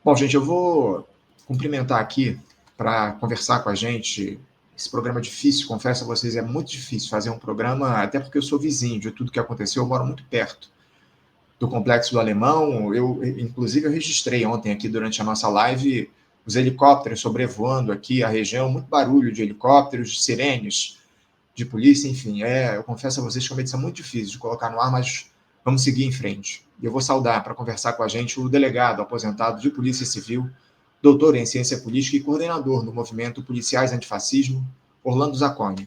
Bom, gente, eu vou cumprimentar aqui para conversar com a gente. Esse programa é difícil, confesso a vocês, é muito difícil fazer um programa, até porque eu sou vizinho de tudo que aconteceu, eu moro muito perto do Complexo do Alemão. Inclusive, eu registrei ontem aqui durante a nossa live os helicópteros sobrevoando aqui a região, muito barulho de helicópteros, de sirenes, de polícia, enfim. Eu confesso a vocês que é uma edição muito difícil de colocar no ar, mas vamos seguir em frente. E eu vou saudar para conversar com a gente o delegado aposentado de Polícia Civil, doutor em Ciência Política e coordenador do movimento Policiais Antifascismo, Orlando Zacconi.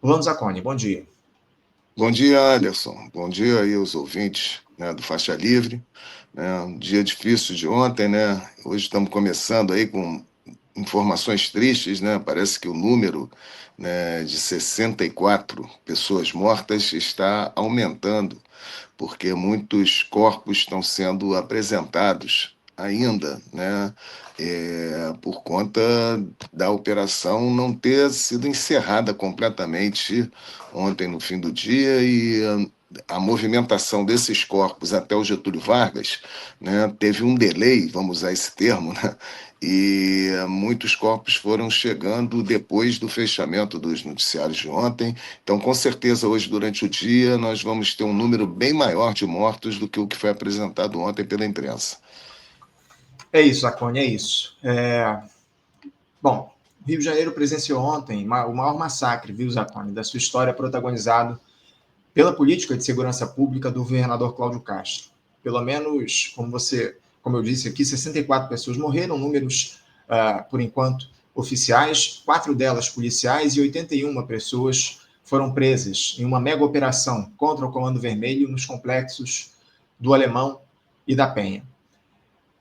Orlando Zacconi, bom dia. Bom dia, Anderson. Bom dia aí aos ouvintes, né, do Faixa Livre. Né, um dia difícil de ontem, né? Hoje estamos começando aí com informações tristes, né? Parece que o número, né, de 64 pessoas mortas está aumentando, porque muitos corpos estão sendo apresentados ainda, né? Por conta da operação não ter sido encerrada completamente ontem no fim do dia e a movimentação desses corpos até o Getúlio Vargas, né, teve um delay, vamos usar esse termo, né, e muitos corpos foram chegando depois do fechamento dos noticiários de ontem. Então, com certeza, hoje, durante o dia, nós vamos ter um número bem maior de mortos do que o que foi apresentado ontem pela imprensa. É isso, Zacconi, é isso. Bom, Rio de Janeiro presenciou ontem o maior massacre, viu, Zacconi, da sua história, protagonizado pela política de segurança pública do governador Cláudio Castro. Pelo menos, como eu disse aqui, 64 pessoas morreram, números, por enquanto, oficiais, 4 delas policiais e 81 pessoas foram presas em uma mega operação contra o Comando Vermelho nos complexos do Alemão e da Penha,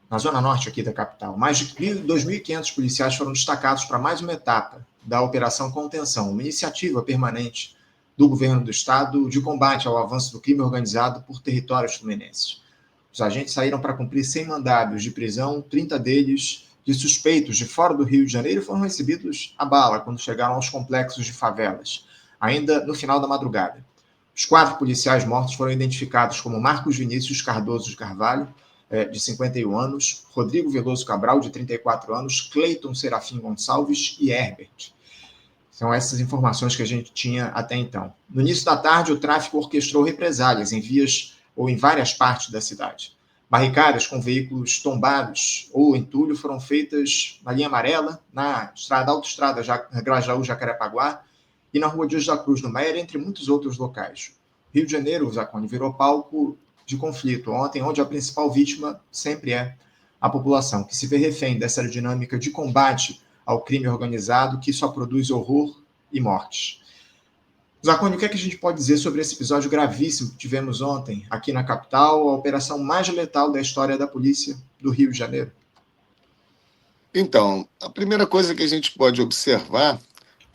na zona norte aqui da capital. Mais de 2.500 policiais foram destacados para mais uma etapa da Operação Contenção, uma iniciativa permanente do governo do estado de combate ao avanço do crime organizado por territórios fluminenses. Os agentes saíram para cumprir 100 mandados de prisão, 30 deles de suspeitos de fora do Rio de Janeiro foram recebidos a bala quando chegaram aos complexos de favelas, ainda no final da madrugada. Os 4 policiais mortos foram identificados como Marcos Vinícius Cardoso de Carvalho, de 51 anos, Rodrigo Veloso Cabral, de 34 anos, Cleiton Serafim Gonçalves e Herbert. São essas informações que a gente tinha até então. No início da tarde, o tráfico orquestrou represálias em vias ou em várias partes da cidade. Barricadas com veículos tombados ou entulho foram feitas na linha amarela, na autoestrada Grajaú-Jacarepaguá e na rua Dias da Cruz, no Meier, entre muitos outros locais. Rio de Janeiro, Zacconi, virou palco de conflito ontem, onde a principal vítima sempre é a população, que se vê refém dessa dinâmica de combate ao crime organizado que só produz horror e mortes. Zacconi, o que é que a gente pode dizer sobre esse episódio gravíssimo que tivemos ontem aqui na capital, a operação mais letal da história da polícia do Rio de Janeiro? Então, a primeira coisa que a gente pode observar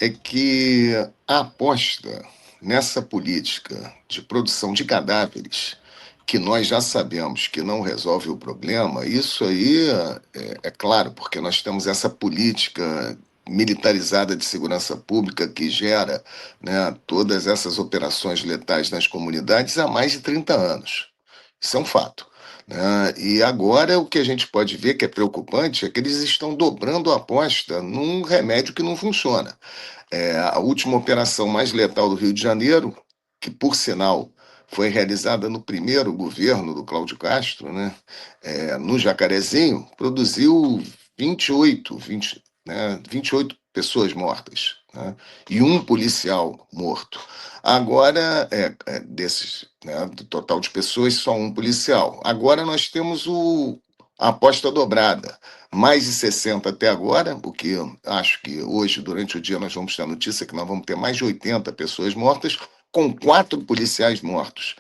é que a aposta nessa política de produção de cadáveres, que nós já sabemos que não resolve o problema, isso aí é claro, porque nós temos essa política militarizada de segurança pública que gera, né, todas essas operações letais nas comunidades há mais de 30 anos. Isso é um fato. Né? E agora o que a gente pode ver que é preocupante é que eles estão dobrando a aposta num remédio que não funciona. A última operação mais letal do Rio de Janeiro, que por sinal foi realizada no primeiro governo do Cláudio Castro, né, no Jacarezinho, produziu 28 pessoas mortas, né, e um policial morto. Agora, desses, né, do total de pessoas, só um policial. Agora nós temos a aposta dobrada. Mais de 60 até agora, o que acho que hoje, durante o dia, nós vamos ter a notícia que nós vamos ter mais de 80 pessoas mortas, com 4 policiais mortos.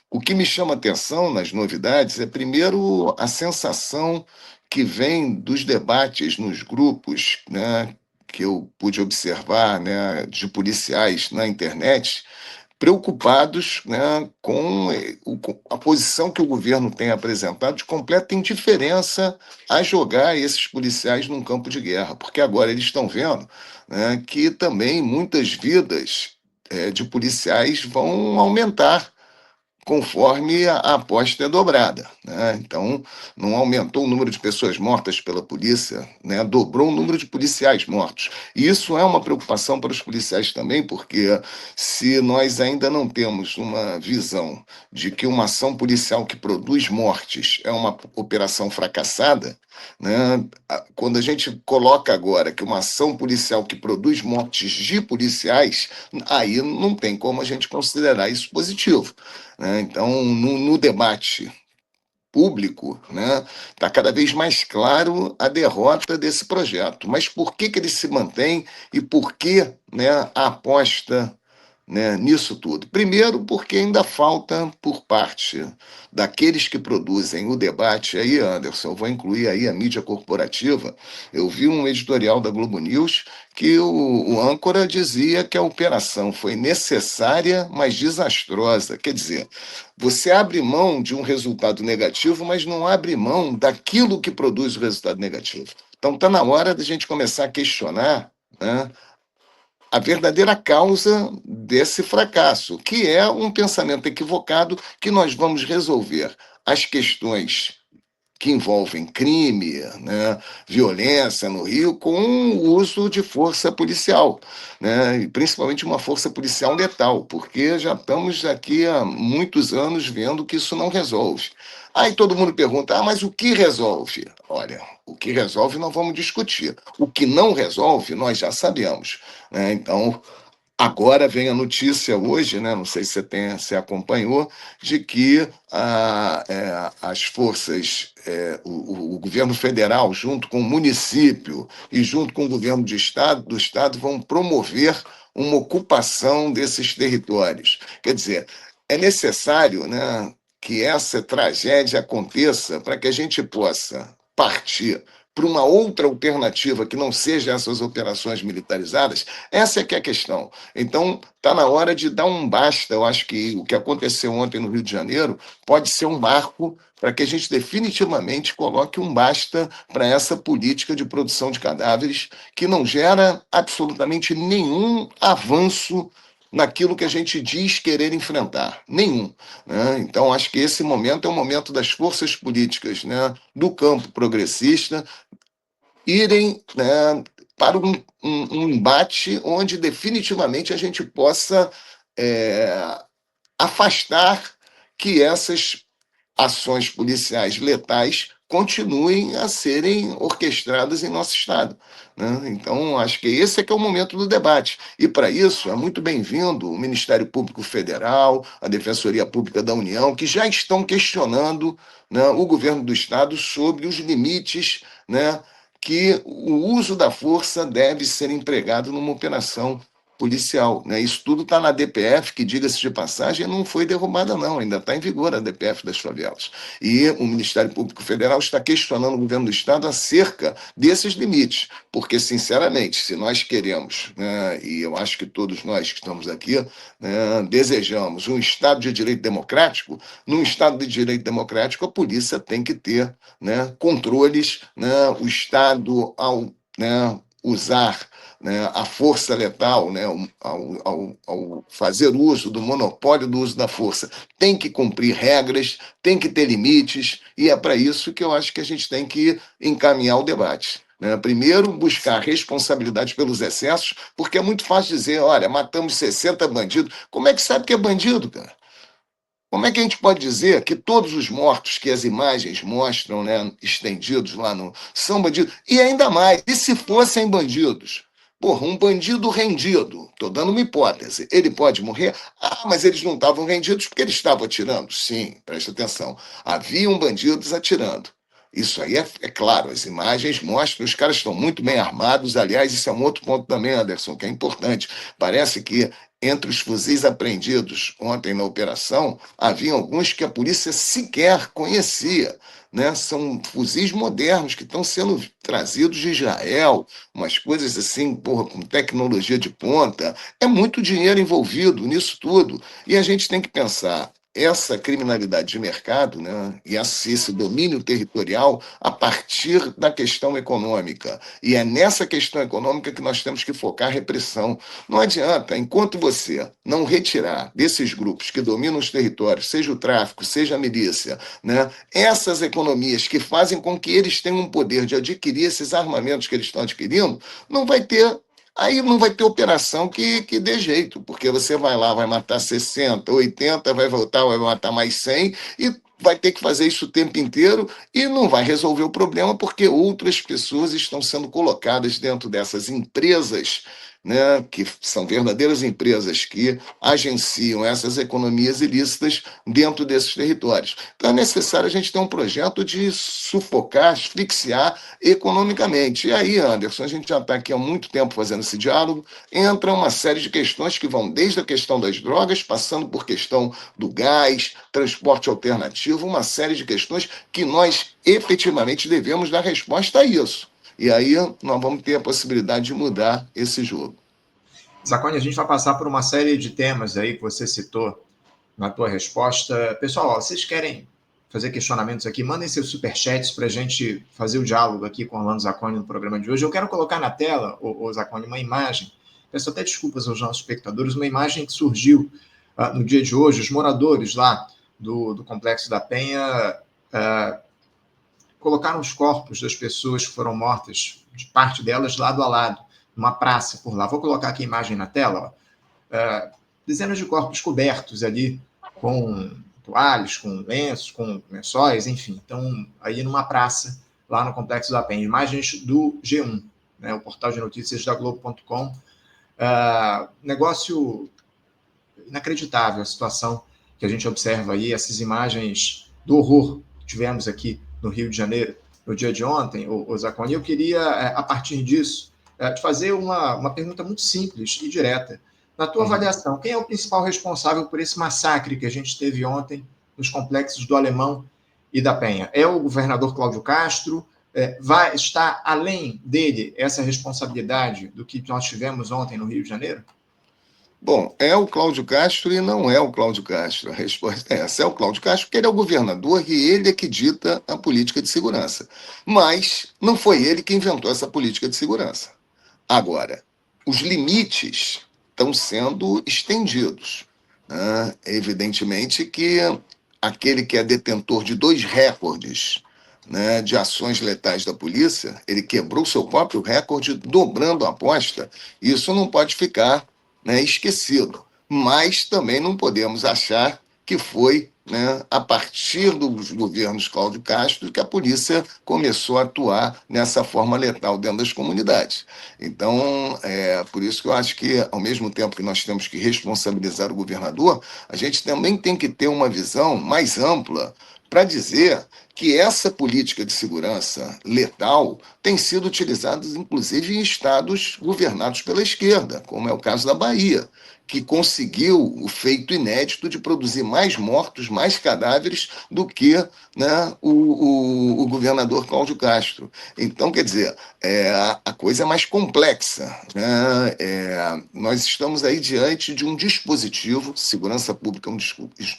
O que me chama atenção nas novidades é, primeiro, a sensação que vem dos debates nos grupos, né, que eu pude observar, né, de policiais na internet, preocupados, né, com a posição que o governo tem apresentado de completa indiferença a jogar esses policiais num campo de guerra, porque agora eles estão vendo, né, que também muitas vidas de policiais vão aumentar conforme a aposta é dobrada, né? Então, não aumentou o número de pessoas mortas pela polícia, né? Dobrou o número de policiais mortos. E isso é uma preocupação para os policiais também, porque se nós ainda não temos uma visão de que uma ação policial que produz mortes é uma operação fracassada, né? Quando a gente coloca agora que uma ação policial que produz mortes de policiais, aí não tem como a gente considerar isso positivo, né? Então, no debate público, né, está cada vez mais claro a derrota desse projeto. Mas por que que ele se mantém e por que, né, a aposta, né, nisso tudo? Primeiro, porque ainda falta por parte daqueles que produzem o debate, aí, Anderson, eu vou incluir aí a mídia corporativa. Eu vi um editorial da Globo News que o âncora dizia que a operação foi necessária, mas desastrosa. Quer dizer, você abre mão de um resultado negativo, mas não abre mão daquilo que produz o resultado negativo. Então está na hora da gente começar a questionar, né, a verdadeira causa desse fracasso, que é um pensamento equivocado que nós vamos resolver as questões que envolvem crime, né, violência no Rio, com o uso de força policial, né, e principalmente uma força policial letal, porque já estamos aqui há muitos anos vendo que isso não resolve. Aí todo mundo pergunta, mas o que resolve? Olha, o que resolve nós vamos discutir. O que não resolve, nós já sabemos, né? Então, agora vem a notícia hoje, né, não sei se você acompanhou, de que as forças, o governo federal, junto com o município e junto com o governo do estado, vão promover uma ocupação desses territórios. Quer dizer, é necessário, né, que essa tragédia aconteça para que a gente possa partir para uma outra alternativa que não seja essas operações militarizadas. Essa é que é a questão. Então, está na hora de dar um basta. Eu acho que o que aconteceu ontem no Rio de Janeiro pode ser um marco para que a gente definitivamente coloque um basta para essa política de produção de cadáveres que não gera absolutamente nenhum avanço naquilo que a gente diz querer enfrentar. Nenhum, né? Então, acho que esse momento é o momento das forças políticas, né, do campo progressista irem, né, para um embate onde definitivamente a gente possa é, afastar que essas ações policiais letais continuem a serem orquestradas em nosso Estado, né? Então, acho que esse é que é o momento do debate. E, para isso, é muito bem-vindo o Ministério Público Federal, a Defensoria Pública da União, que já estão questionando, né, o governo do Estado sobre os limites, né, que o uso da força deve ser empregado numa operação policial, né? Isso tudo está na DPF, que, diga-se de passagem, não foi derrubada, não, ainda está em vigor a DPF das favelas. E o Ministério Público Federal está questionando o governo do Estado acerca desses limites, porque, sinceramente, se nós queremos, né, e eu acho que todos nós que estamos aqui, né, desejamos um Estado de direito democrático, num Estado de direito democrático a polícia tem que ter, né, controles, né, o Estado, ao, né, usar, né, a força letal, né, ao fazer uso do monopólio do uso da força, tem que cumprir regras, tem que ter limites, e é para isso que eu acho que a gente tem que encaminhar o debate, né? Primeiro, buscar responsabilidade pelos excessos, porque é muito fácil dizer, olha, matamos 60 bandidos. Como é que sabe que é bandido, cara? Como é que a gente pode dizer que todos os mortos que as imagens mostram, né, estendidos lá no, são bandidos? E ainda mais, e se fossem bandidos? Porra, um bandido rendido, estou dando uma hipótese, ele pode morrer? Ah, mas eles não estavam rendidos porque eles estavam atirando. Sim, preste atenção. Haviam bandidos atirando. Isso aí é claro, as imagens mostram, os caras estão muito bem armados. Aliás, isso é um outro ponto também, Anderson, que é importante. Parece que entre os fuzis apreendidos ontem na operação, havia alguns que a polícia sequer conhecia, né? São fuzis modernos que estão sendo trazidos de Israel, umas coisas assim, porra, com tecnologia de ponta. É muito dinheiro envolvido nisso tudo. E a gente tem que pensar essa criminalidade de mercado, né, e esse domínio territorial a partir da questão econômica. E é nessa questão econômica que nós temos que focar a repressão. Não adianta, enquanto você não retirar desses grupos que dominam os territórios, seja o tráfico, seja a milícia, né, essas economias que fazem com que eles tenham um poder de adquirir esses armamentos que eles estão adquirindo, não vai ter. Aí não vai ter operação que dê jeito, porque você vai lá, vai matar 60, 80, vai voltar, vai matar mais 100 e vai ter que fazer isso o tempo inteiro e não vai resolver o problema porque outras pessoas estão sendo colocadas dentro dessas empresas, né, que são verdadeiras empresas que agenciam essas economias ilícitas dentro desses territórios. Então é necessário a gente ter um projeto de sufocar, asfixiar economicamente. E aí, Anderson, a gente já está aqui há muito tempo fazendo esse diálogo, entra uma série de questões que vão desde a questão das drogas, passando por questão do gás, transporte alternativo, uma série de questões que nós efetivamente devemos dar resposta a isso. E aí nós vamos ter a possibilidade de mudar esse jogo. Zacone, a gente vai passar por uma série de temas aí que você citou na tua resposta. Pessoal, ó, vocês querem fazer questionamentos aqui, mandem seus superchats para a gente fazer o diálogo aqui com o Orlando Zacone no programa de hoje. Eu quero colocar na tela, o Zacone, uma imagem, peço até desculpas aos nossos espectadores, uma imagem que surgiu no dia de hoje. Os moradores lá do Complexo da Penha colocaram os corpos das pessoas que foram mortas, de parte delas lado a lado, numa praça por lá. Vou colocar aqui a imagem na tela. Ó. Dezenas de corpos cobertos ali com toalhas, com lenços, com lençóis, enfim. Então, aí numa praça, lá no Complexo da Penha. Imagens do G1, né, o portal de notícias da Globo.com. Negócio inacreditável a situação que a gente observa aí, essas imagens do horror que tivemos aqui no Rio de Janeiro no dia de ontem, o Zacone. Eu queria, a partir disso, te fazer uma pergunta muito simples e direta. Na tua avaliação, quem é o principal responsável por esse massacre que a gente teve ontem nos complexos do Alemão e da Penha? É o governador Cláudio Castro? Está além dele essa responsabilidade do que nós tivemos ontem no Rio de Janeiro? Bom, é o Cláudio Castro e não é o Cláudio Castro. A resposta é essa. É o Cláudio Castro porque ele é o governador e ele é que dita a política de segurança. Mas não foi ele que inventou essa política de segurança. Agora, os limites estão sendo estendidos, né? Evidentemente que aquele que é detentor de 2 recordes, né, de ações letais da polícia, ele quebrou seu próprio recorde dobrando a aposta. Isso não pode ficar, né, esquecido. Mas também não podemos achar que foi, né, a partir dos governos Cláudio Castro que a polícia começou a atuar nessa forma letal dentro das comunidades. Então, por isso que eu acho que, ao mesmo tempo que nós temos que responsabilizar o governador, a gente também tem que ter uma visão mais ampla para dizer que essa política de segurança letal tem sido utilizada, inclusive, em estados governados pela esquerda, como é o caso da Bahia, que conseguiu o feito inédito de produzir mais mortos, mais cadáveres do que, né, o governador Cláudio Castro. Então, quer dizer, a coisa é mais complexa, né? Nós estamos aí diante de um dispositivo, segurança pública é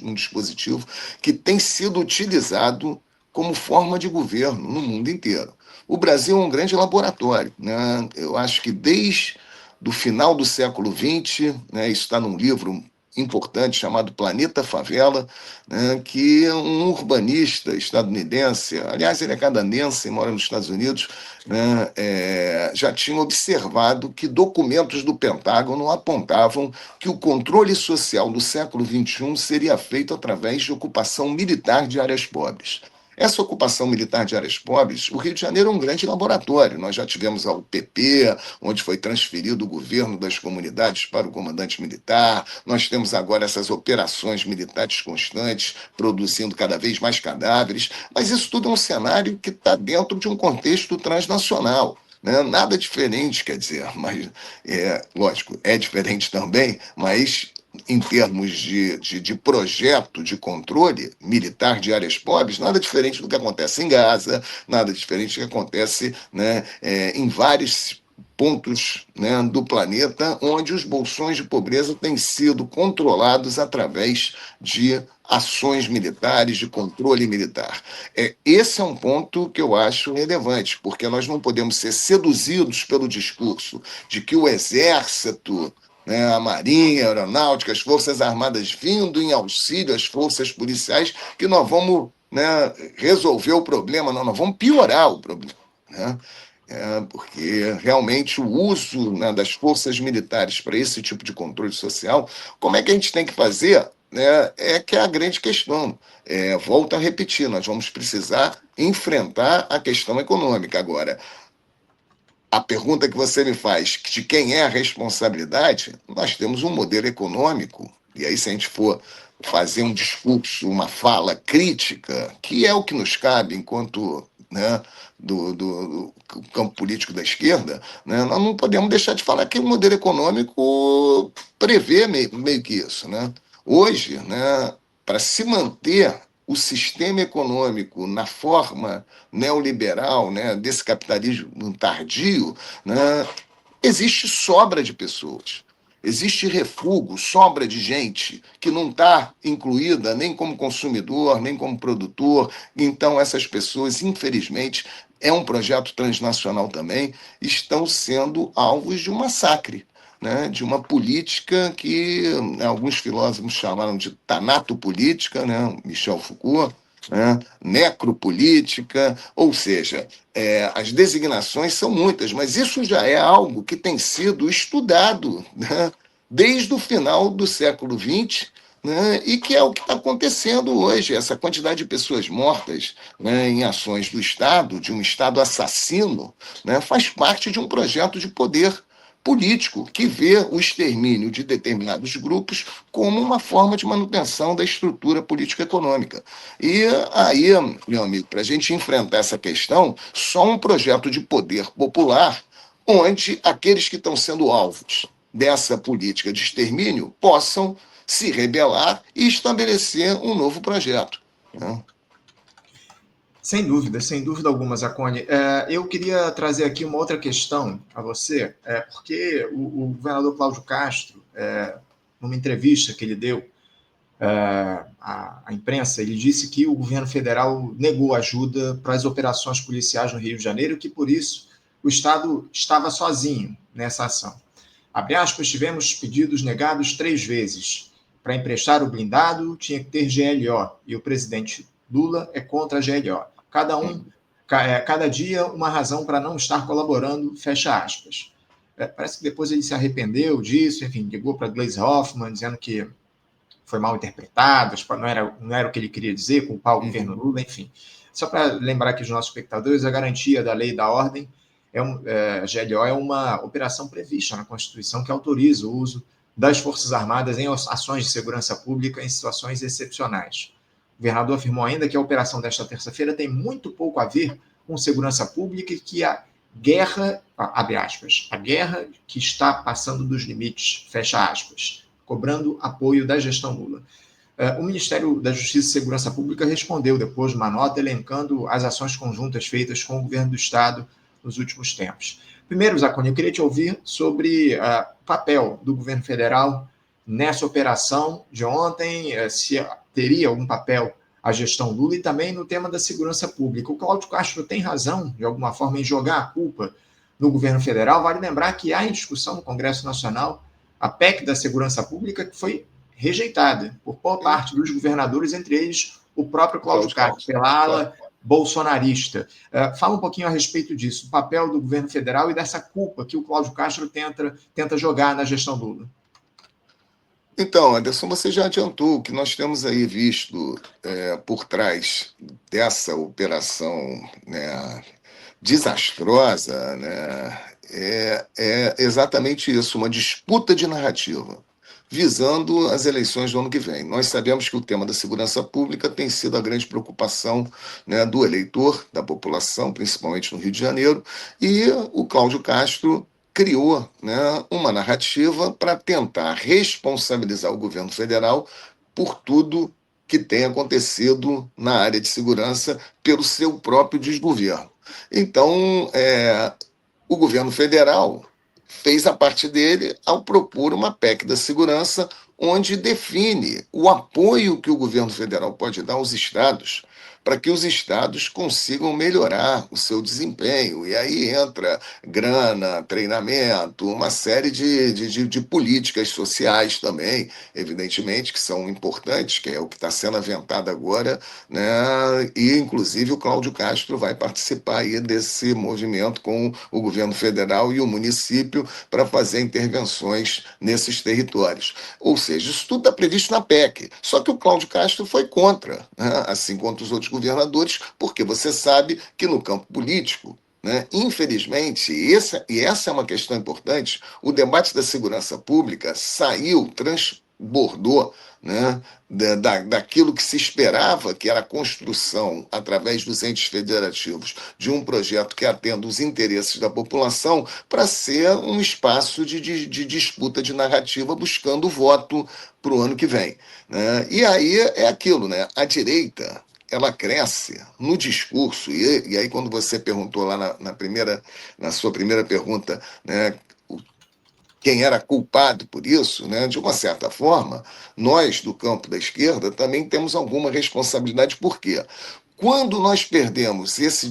um dispositivo que tem sido utilizado como forma de governo no mundo inteiro. O Brasil é um grande laboratório, né? Eu acho que desde do final do século XX, né, isso está num livro importante chamado Planeta Favela, né, que um urbanista estadunidense, aliás, ele é canadense e mora nos Estados Unidos, né, já tinha observado que documentos do Pentágono apontavam que o controle social do século XXI seria feito através de ocupação militar de áreas pobres. Essa ocupação militar de áreas pobres, o Rio de Janeiro é um grande laboratório. Nós já tivemos a UPP, onde foi transferido o governo das comunidades para o comandante militar. Nós temos agora essas operações militares constantes, produzindo cada vez mais cadáveres. Mas isso tudo é um cenário que está dentro de um contexto transnacional. Né? Nada diferente, quer dizer, mas, lógico, é diferente também, mas em termos de projeto de controle militar de áreas pobres, nada diferente do que acontece em Gaza, nada diferente do que acontece, né, em vários pontos, né, do planeta onde os bolsões de pobreza têm sido controlados através de ações militares, de controle militar. Esse é um ponto que eu acho relevante, porque nós não podemos ser seduzidos pelo discurso de que o Exército, né, a Marinha, a Aeronáutica, as Forças Armadas vindo em auxílio às forças policiais, que nós vamos, né, resolver o problema, não, nós vamos piorar o problema. Né? Porque realmente o uso, né, das forças militares para esse tipo de controle social, como é que a gente tem que fazer? Né, que é a grande questão. Volto a repetir, nós vamos precisar enfrentar a questão econômica. Agora, a pergunta que você me faz, de quem é a responsabilidade, nós temos um modelo econômico, e aí se a gente for fazer um discurso, uma fala crítica, que é o que nos cabe enquanto, né, do campo político da esquerda, né, nós não podemos deixar de falar que o modelo econômico prevê meio que isso. Né? Hoje, né, para se manter o sistema econômico na forma neoliberal, né, desse capitalismo tardio, né, existe sobra de pessoas. Existe refúgio, sobra de gente que não está incluída nem como consumidor, nem como produtor. Então, essas pessoas, infelizmente, é um projeto transnacional também, estão sendo alvos de um massacre, né, de uma política que, né, alguns filósofos chamaram de tanatopolítica, né, Michel Foucault, né, necropolítica, ou seja, as designações são muitas, mas isso já é algo que tem sido estudado, né, desde o final do século XX, né, e que é o que está acontecendo hoje. Essa quantidade de pessoas mortas, né, em ações do Estado, de um Estado assassino, né, faz parte de um projeto de poder político que vê o extermínio de determinados grupos como uma forma de manutenção da estrutura político-econômica. E aí, meu amigo, para a gente enfrentar essa questão, só um projeto de poder popular onde aqueles que estão sendo alvos dessa política de extermínio possam se rebelar e estabelecer um novo projeto. Né? Sem dúvida alguma, Zacone. Eu queria trazer aqui uma outra questão a você, porque o governador Cláudio Castro, numa entrevista que ele deu à imprensa, ele disse que o governo federal negou ajuda para as operações policiais no Rio de Janeiro, que por isso o Estado estava sozinho nessa ação. Abre aspas, tivemos pedidos negados 3 vezes. Para emprestar o blindado, tinha que ter GLO, e o presidente Lula é contra a GLO. Cada dia uma razão para não estar colaborando, fecha aspas. Parece que depois ele se arrependeu disso, enfim, ligou para Gleisi Hoffmann, dizendo que foi mal interpretado, não era o que ele queria dizer, culpar o governo Lula, enfim. Só para lembrar aqui os nossos espectadores, a garantia da lei e da ordem, a GLO é uma operação prevista na Constituição que autoriza o uso das Forças Armadas em ações de segurança pública em situações excepcionais. O governador afirmou ainda que a operação desta terça-feira tem muito pouco a ver com segurança pública e que a guerra, abre aspas, a guerra que está passando dos limites, fecha aspas, cobrando apoio da gestão Lula. O Ministério da Justiça e Segurança Pública respondeu depois de uma nota elencando as ações conjuntas feitas com o governo do Estado nos últimos tempos. Primeiro, Zacone, eu queria te ouvir sobre o papel do governo federal nessa operação de ontem, se teria algum papel a gestão Lula e também no tema da segurança pública. O Cláudio Castro tem razão, de alguma forma, em jogar a culpa no governo federal. Vale lembrar que há em discussão no Congresso Nacional a PEC da segurança pública, que foi rejeitada por boa parte dos governadores, entre eles o próprio Cláudio Castro, pela ala bolsonarista. Fala um pouquinho a respeito disso, o papel do governo federal e dessa culpa que o Cláudio Castro tenta jogar na gestão Lula. Então, Anderson, você já adiantou o que nós temos aí visto por trás dessa operação, né, desastrosa, né, é exatamente isso, uma disputa de narrativa, visando as eleições do ano que vem. Nós sabemos que o tema da segurança pública tem sido a grande preocupação, né, do eleitor, da população, principalmente no Rio de Janeiro, e o Cláudio Castro criou, né, uma narrativa para tentar responsabilizar o governo federal por tudo que tem acontecido na área de segurança pelo seu próprio desgoverno. Então, o governo federal fez a parte dele ao propor uma PEC da segurança, onde define o apoio que o governo federal pode dar aos estados para que os estados consigam melhorar o seu desempenho. E aí entra grana, treinamento, uma série de políticas sociais também, evidentemente, que são importantes, que é o que está sendo aventado agora, né? E, inclusive, o Cláudio Castro vai participar aí desse movimento com o governo federal e o município para fazer intervenções nesses territórios. Ou seja, isso tudo está previsto na PEC. Só que o Cláudio Castro foi contra, né? Assim quanto os outros governadores, porque você sabe que no campo político, né, infelizmente, essa é uma questão importante, o debate da segurança pública transbordou, né, daquilo que se esperava, que era a construção, através dos entes federativos, de um projeto que atenda os interesses da população, para ser um espaço de disputa de narrativa, buscando voto para o ano que vem. Né? E aí é aquilo, né? A direita ela cresce no discurso, e aí quando você perguntou lá na sua primeira pergunta, né, quem era culpado por isso, né, de uma certa forma, nós do campo da esquerda também temos alguma responsabilidade, por quê? Quando nós perdemos esse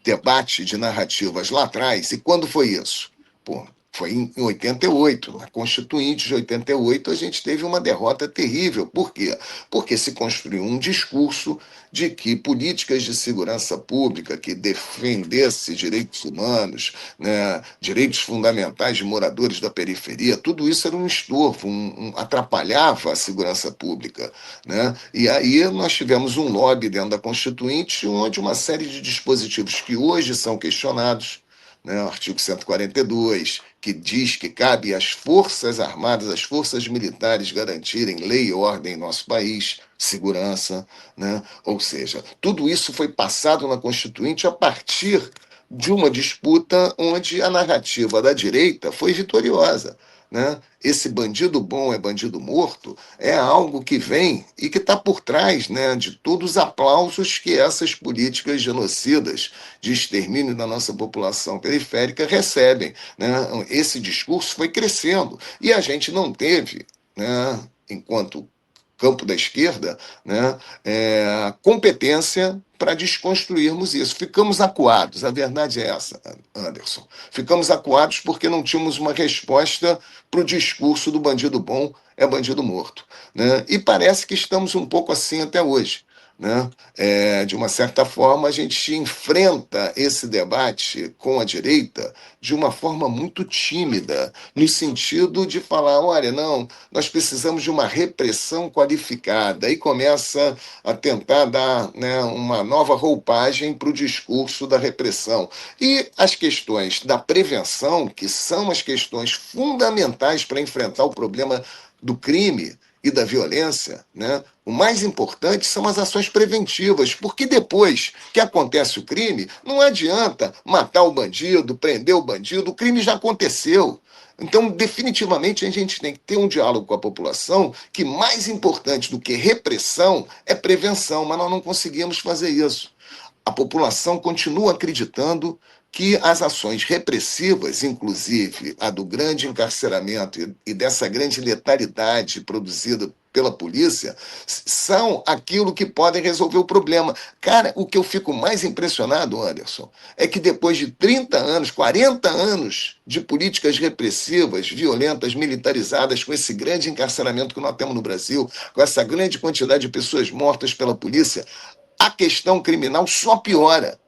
debate de narrativas lá atrás, e quando foi isso? Pô, foi em 88, na Constituinte de 88, a gente teve uma derrota terrível. Por quê? Porque se construiu um discurso de que políticas de segurança pública que defendesse direitos humanos, né, direitos fundamentais de moradores da periferia, tudo isso era um estorvo, atrapalhava a segurança pública. Né? E aí nós tivemos um lobby dentro da Constituinte, onde uma série de dispositivos que hoje são questionados, né, o artigo 142, que diz que cabe às Forças Armadas, às Forças Militares garantirem lei e ordem em nosso país, segurança, né? Ou seja, tudo isso foi passado na Constituinte a partir de uma disputa onde a narrativa da direita foi vitoriosa. Né? Esse bandido bom é bandido morto é algo que vem e que está por trás, né, de todos os aplausos que essas políticas genocidas de extermínio da nossa população periférica recebem. Né? Esse discurso foi crescendo e a gente não teve, né, enquanto campo da esquerda, né, competência para desconstruirmos isso. Ficamos acuados, a verdade é essa, Anderson. Ficamos acuados porque não tínhamos uma resposta para o discurso do bandido bom é bandido morto. Né? E parece que estamos um pouco assim até hoje. Né? De uma certa forma, a gente enfrenta esse debate com a direita de uma forma muito tímida, no sentido de falar, olha, não, nós precisamos de uma repressão qualificada, e começa a tentar dar, né, uma nova roupagem para o discurso da repressão. E as questões da prevenção, que são as questões fundamentais para enfrentar o problema do crime e da violência, né? O mais importante são as ações preventivas, porque depois que acontece o crime, não adianta matar o bandido, prender o bandido, o crime já aconteceu. Então, definitivamente, a gente tem que ter um diálogo com a população que mais importante do que repressão é prevenção, mas nós não conseguimos fazer isso. A população continua acreditando que as ações repressivas, inclusive a do grande encarceramento e dessa grande letalidade produzida pela polícia, são aquilo que podem resolver o problema. Cara, o que eu fico mais impressionado, Anderson, é que depois de 30 anos, 40 anos de políticas repressivas, violentas, militarizadas, com esse grande encarceramento que nós temos no Brasil, com essa grande quantidade de pessoas mortas pela polícia, a questão criminal só piora.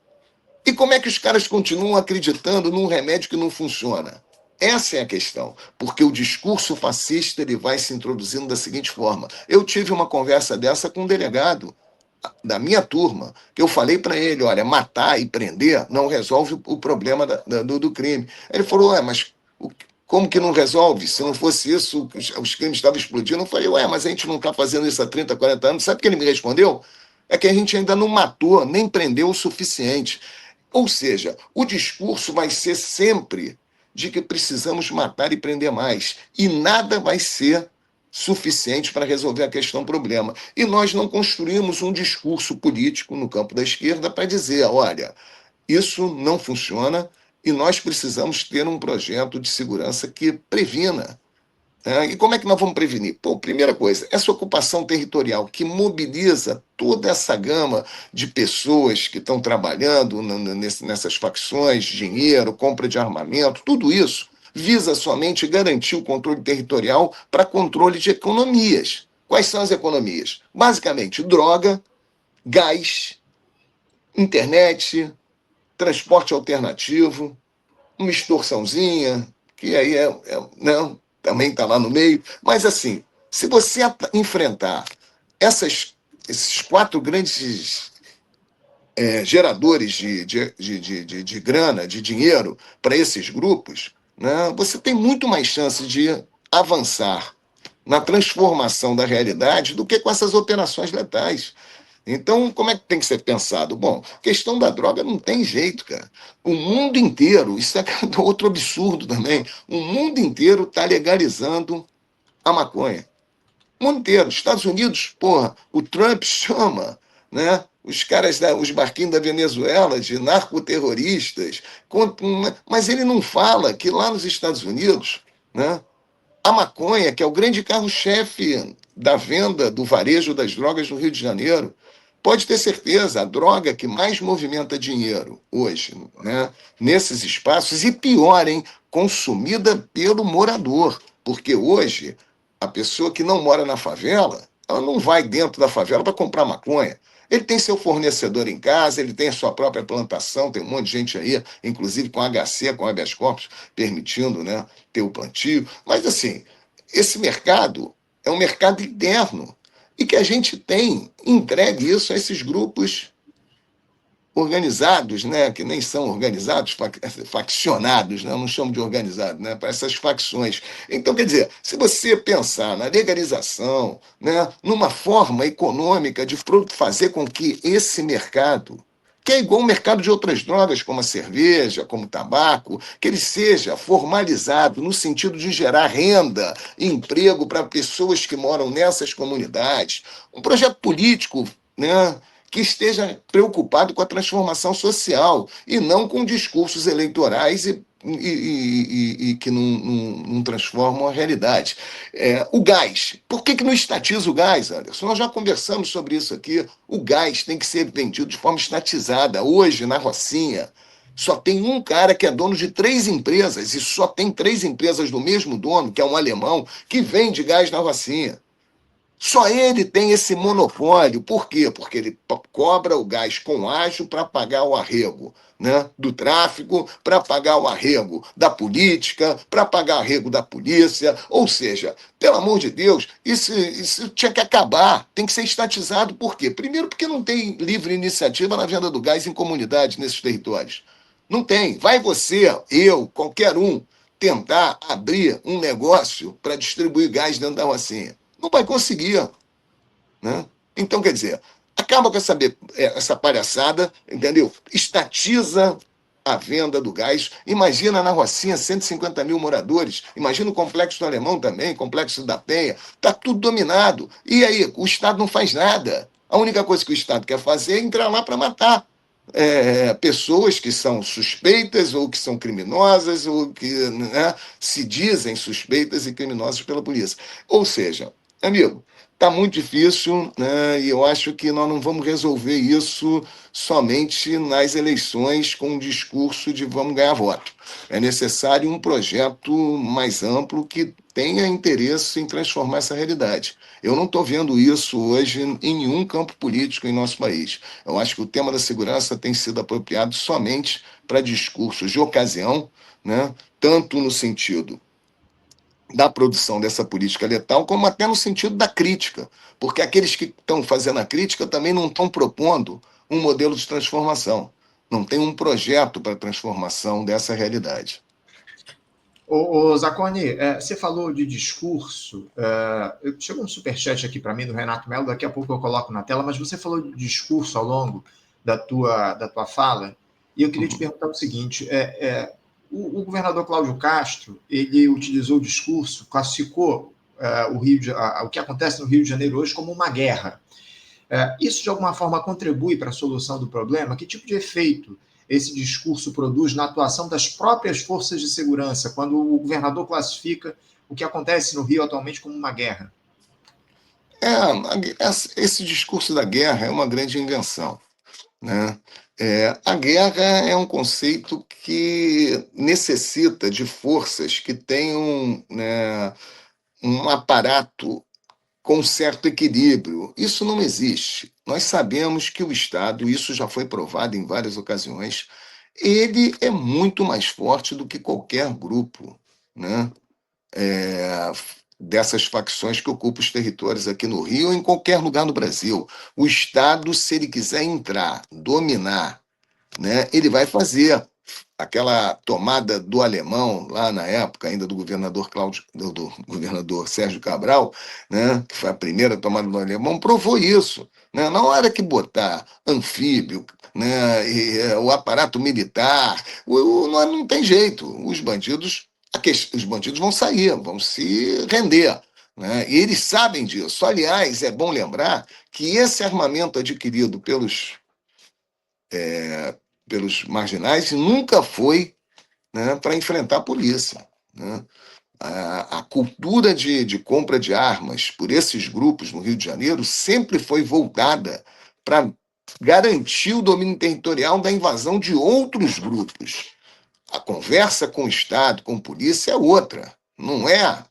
E como é que os caras continuam acreditando num remédio que não funciona? Essa é a questão, porque o discurso fascista ele vai se introduzindo da seguinte forma. Eu tive uma conversa dessa com um delegado da minha turma, que eu falei para ele, olha, matar e prender não resolve o problema do crime. Ele falou, mas como que não resolve? Se não fosse isso, os crimes estavam explodindo. Eu falei, mas a gente não está fazendo isso há 30, 40 anos. Sabe o que ele me respondeu? É que a gente ainda não matou, nem prendeu o suficiente. Ou seja, o discurso vai ser sempre de que precisamos matar e prender mais. E nada vai ser suficiente para resolver a questão problema. E nós não construímos um discurso político no campo da esquerda para dizer, olha, isso não funciona, E nós precisamos ter um projeto de segurança que previna. E como é que nós vamos prevenir? Pô, primeira coisa, essa ocupação territorial que mobiliza toda essa gama de pessoas que estão trabalhando nessas facções, dinheiro, compra de armamento, tudo isso visa somente garantir o controle territorial para controle de economias. Quais são as economias? Basicamente, droga, gás, internet, transporte alternativo, uma extorsãozinha, que aí não, também está lá no meio. Mas, assim, se você enfrentar esses quatro grandes geradores de grana, de dinheiro para esses grupos, né, você tem muito mais chance de avançar na transformação da realidade do que com essas operações letais. Então, como é que tem que ser pensado? Bom, questão da droga não tem jeito, cara. O mundo inteiro, isso é outro absurdo também, o mundo inteiro está legalizando a maconha. O mundo inteiro. Estados Unidos, porra, o Trump chama, né? Os caras, os barquinhos da Venezuela de narcoterroristas, mas ele não fala que lá nos Estados Unidos, né, a maconha, que é o grande carro-chefe da venda do varejo das drogas no Rio de Janeiro, pode ter certeza, a droga que mais movimenta dinheiro hoje, né, nesses espaços, e pior, hein, consumida pelo morador. Porque hoje, a pessoa que não mora na favela, ela não vai dentro da favela para comprar maconha. Ele tem seu fornecedor em casa, ele tem a sua própria plantação, tem um monte de gente aí, inclusive com HC, com habeas corpus, permitindo, né, ter o plantio. Mas, assim, esse mercado é um mercado interno e que a gente tem entregue isso a esses grupos organizados, né, que nem são organizados, faccionados, né, eu não chamo de organizado, né, para essas facções. Então, quer dizer, se você pensar na legalização, né, numa forma econômica de fazer com que esse mercado, que é igual ao mercado de outras drogas, como a cerveja, como o tabaco, que ele seja formalizado no sentido de gerar renda e emprego para pessoas que moram nessas comunidades, um projeto político, né, que esteja preocupado com a transformação social e não com discursos eleitorais e que não transformam a realidade. O gás. Por que não estatiza o gás, Anderson? Nós já conversamos sobre isso aqui. O gás tem que ser vendido de forma estatizada. Hoje, na Rocinha, só tem um cara que é dono de 3 empresas, e só tem 3 empresas do mesmo dono, que é um alemão, que vende gás na Rocinha. Só ele tem esse monopólio. Por quê? Porque ele cobra o gás com ágio para pagar o arrego, né, do tráfico, para pagar o arrego da política, para pagar o arrego da polícia. Ou seja, pelo amor de Deus, isso tinha que acabar. Tem que ser estatizado. Por quê? Primeiro, porque não tem livre iniciativa na venda do gás em comunidades nesses territórios. Não tem. Vai você, eu, qualquer um, tentar abrir um negócio para distribuir gás dentro da Rocinha. Não vai conseguir, né? Então, quer dizer, acaba com essa palhaçada, entendeu? Estatiza a venda do gás. Imagina na Rocinha, 150 mil moradores. Imagina o Complexo do Alemão também, Complexo da Penha. Está tudo dominado. E aí, o Estado não faz nada. A única coisa que o Estado quer fazer é entrar lá para matar pessoas que são suspeitas ou que são criminosas ou que, né, se dizem suspeitas e criminosas pela polícia. Ou seja, amigo, está muito difícil, né, e eu acho que nós não vamos resolver isso somente nas eleições com um discurso de vamos ganhar voto. É necessário um projeto mais amplo que tenha interesse em transformar essa realidade. Eu não estou vendo isso hoje em nenhum campo político em nosso país. Eu acho que o tema da segurança tem sido apropriado somente para discursos de ocasião, né, tanto no sentido da produção dessa política letal, como até no sentido da crítica, porque aqueles que estão fazendo a crítica também não estão propondo um modelo de transformação, não tem um projeto para a transformação dessa realidade. Zaconi, você falou de discurso, chegou um superchat aqui para mim do Renato Melo, daqui a pouco eu coloco na tela, mas você falou de discurso ao longo da tua fala, e eu queria te perguntar o seguinte, o governador Cláudio Castro, ele utilizou o discurso, classificou o que acontece no Rio de Janeiro hoje como uma guerra. Isso, de alguma forma, contribui para a solução do problema? Que tipo de efeito esse discurso produz na atuação das próprias forças de segurança, quando o governador classifica o que acontece no Rio atualmente como uma guerra? Esse discurso da guerra é uma grande invenção, né? A guerra é um conceito que necessita de forças que tenham, né, um aparato com certo equilíbrio. Isso não existe. Nós sabemos que o Estado, isso já foi provado em várias ocasiões, ele é muito mais forte do que qualquer grupo, né? é, dessas facções que ocupam os territórios aqui no Rio ou em qualquer lugar no Brasil. O Estado, se ele quiser entrar, dominar, né, ele vai fazer aquela tomada do alemão lá na época ainda do governador Cláudio, do governador Sérgio Cabral, né, que foi a primeira tomada do alemão, provou isso, né? Na hora que botar anfíbio, né, o aparato militar, não tem jeito. Os bandidos vão sair, vão se render. Né? E eles sabem disso. Aliás, é bom lembrar que esse armamento adquirido pelos marginais nunca foi, né, para enfrentar a polícia. Né? A cultura de compra de armas por esses grupos no Rio de Janeiro sempre foi voltada para garantir o domínio territorial da invasão de outros grupos. A conversa com o Estado, com a polícia, é outra. Não é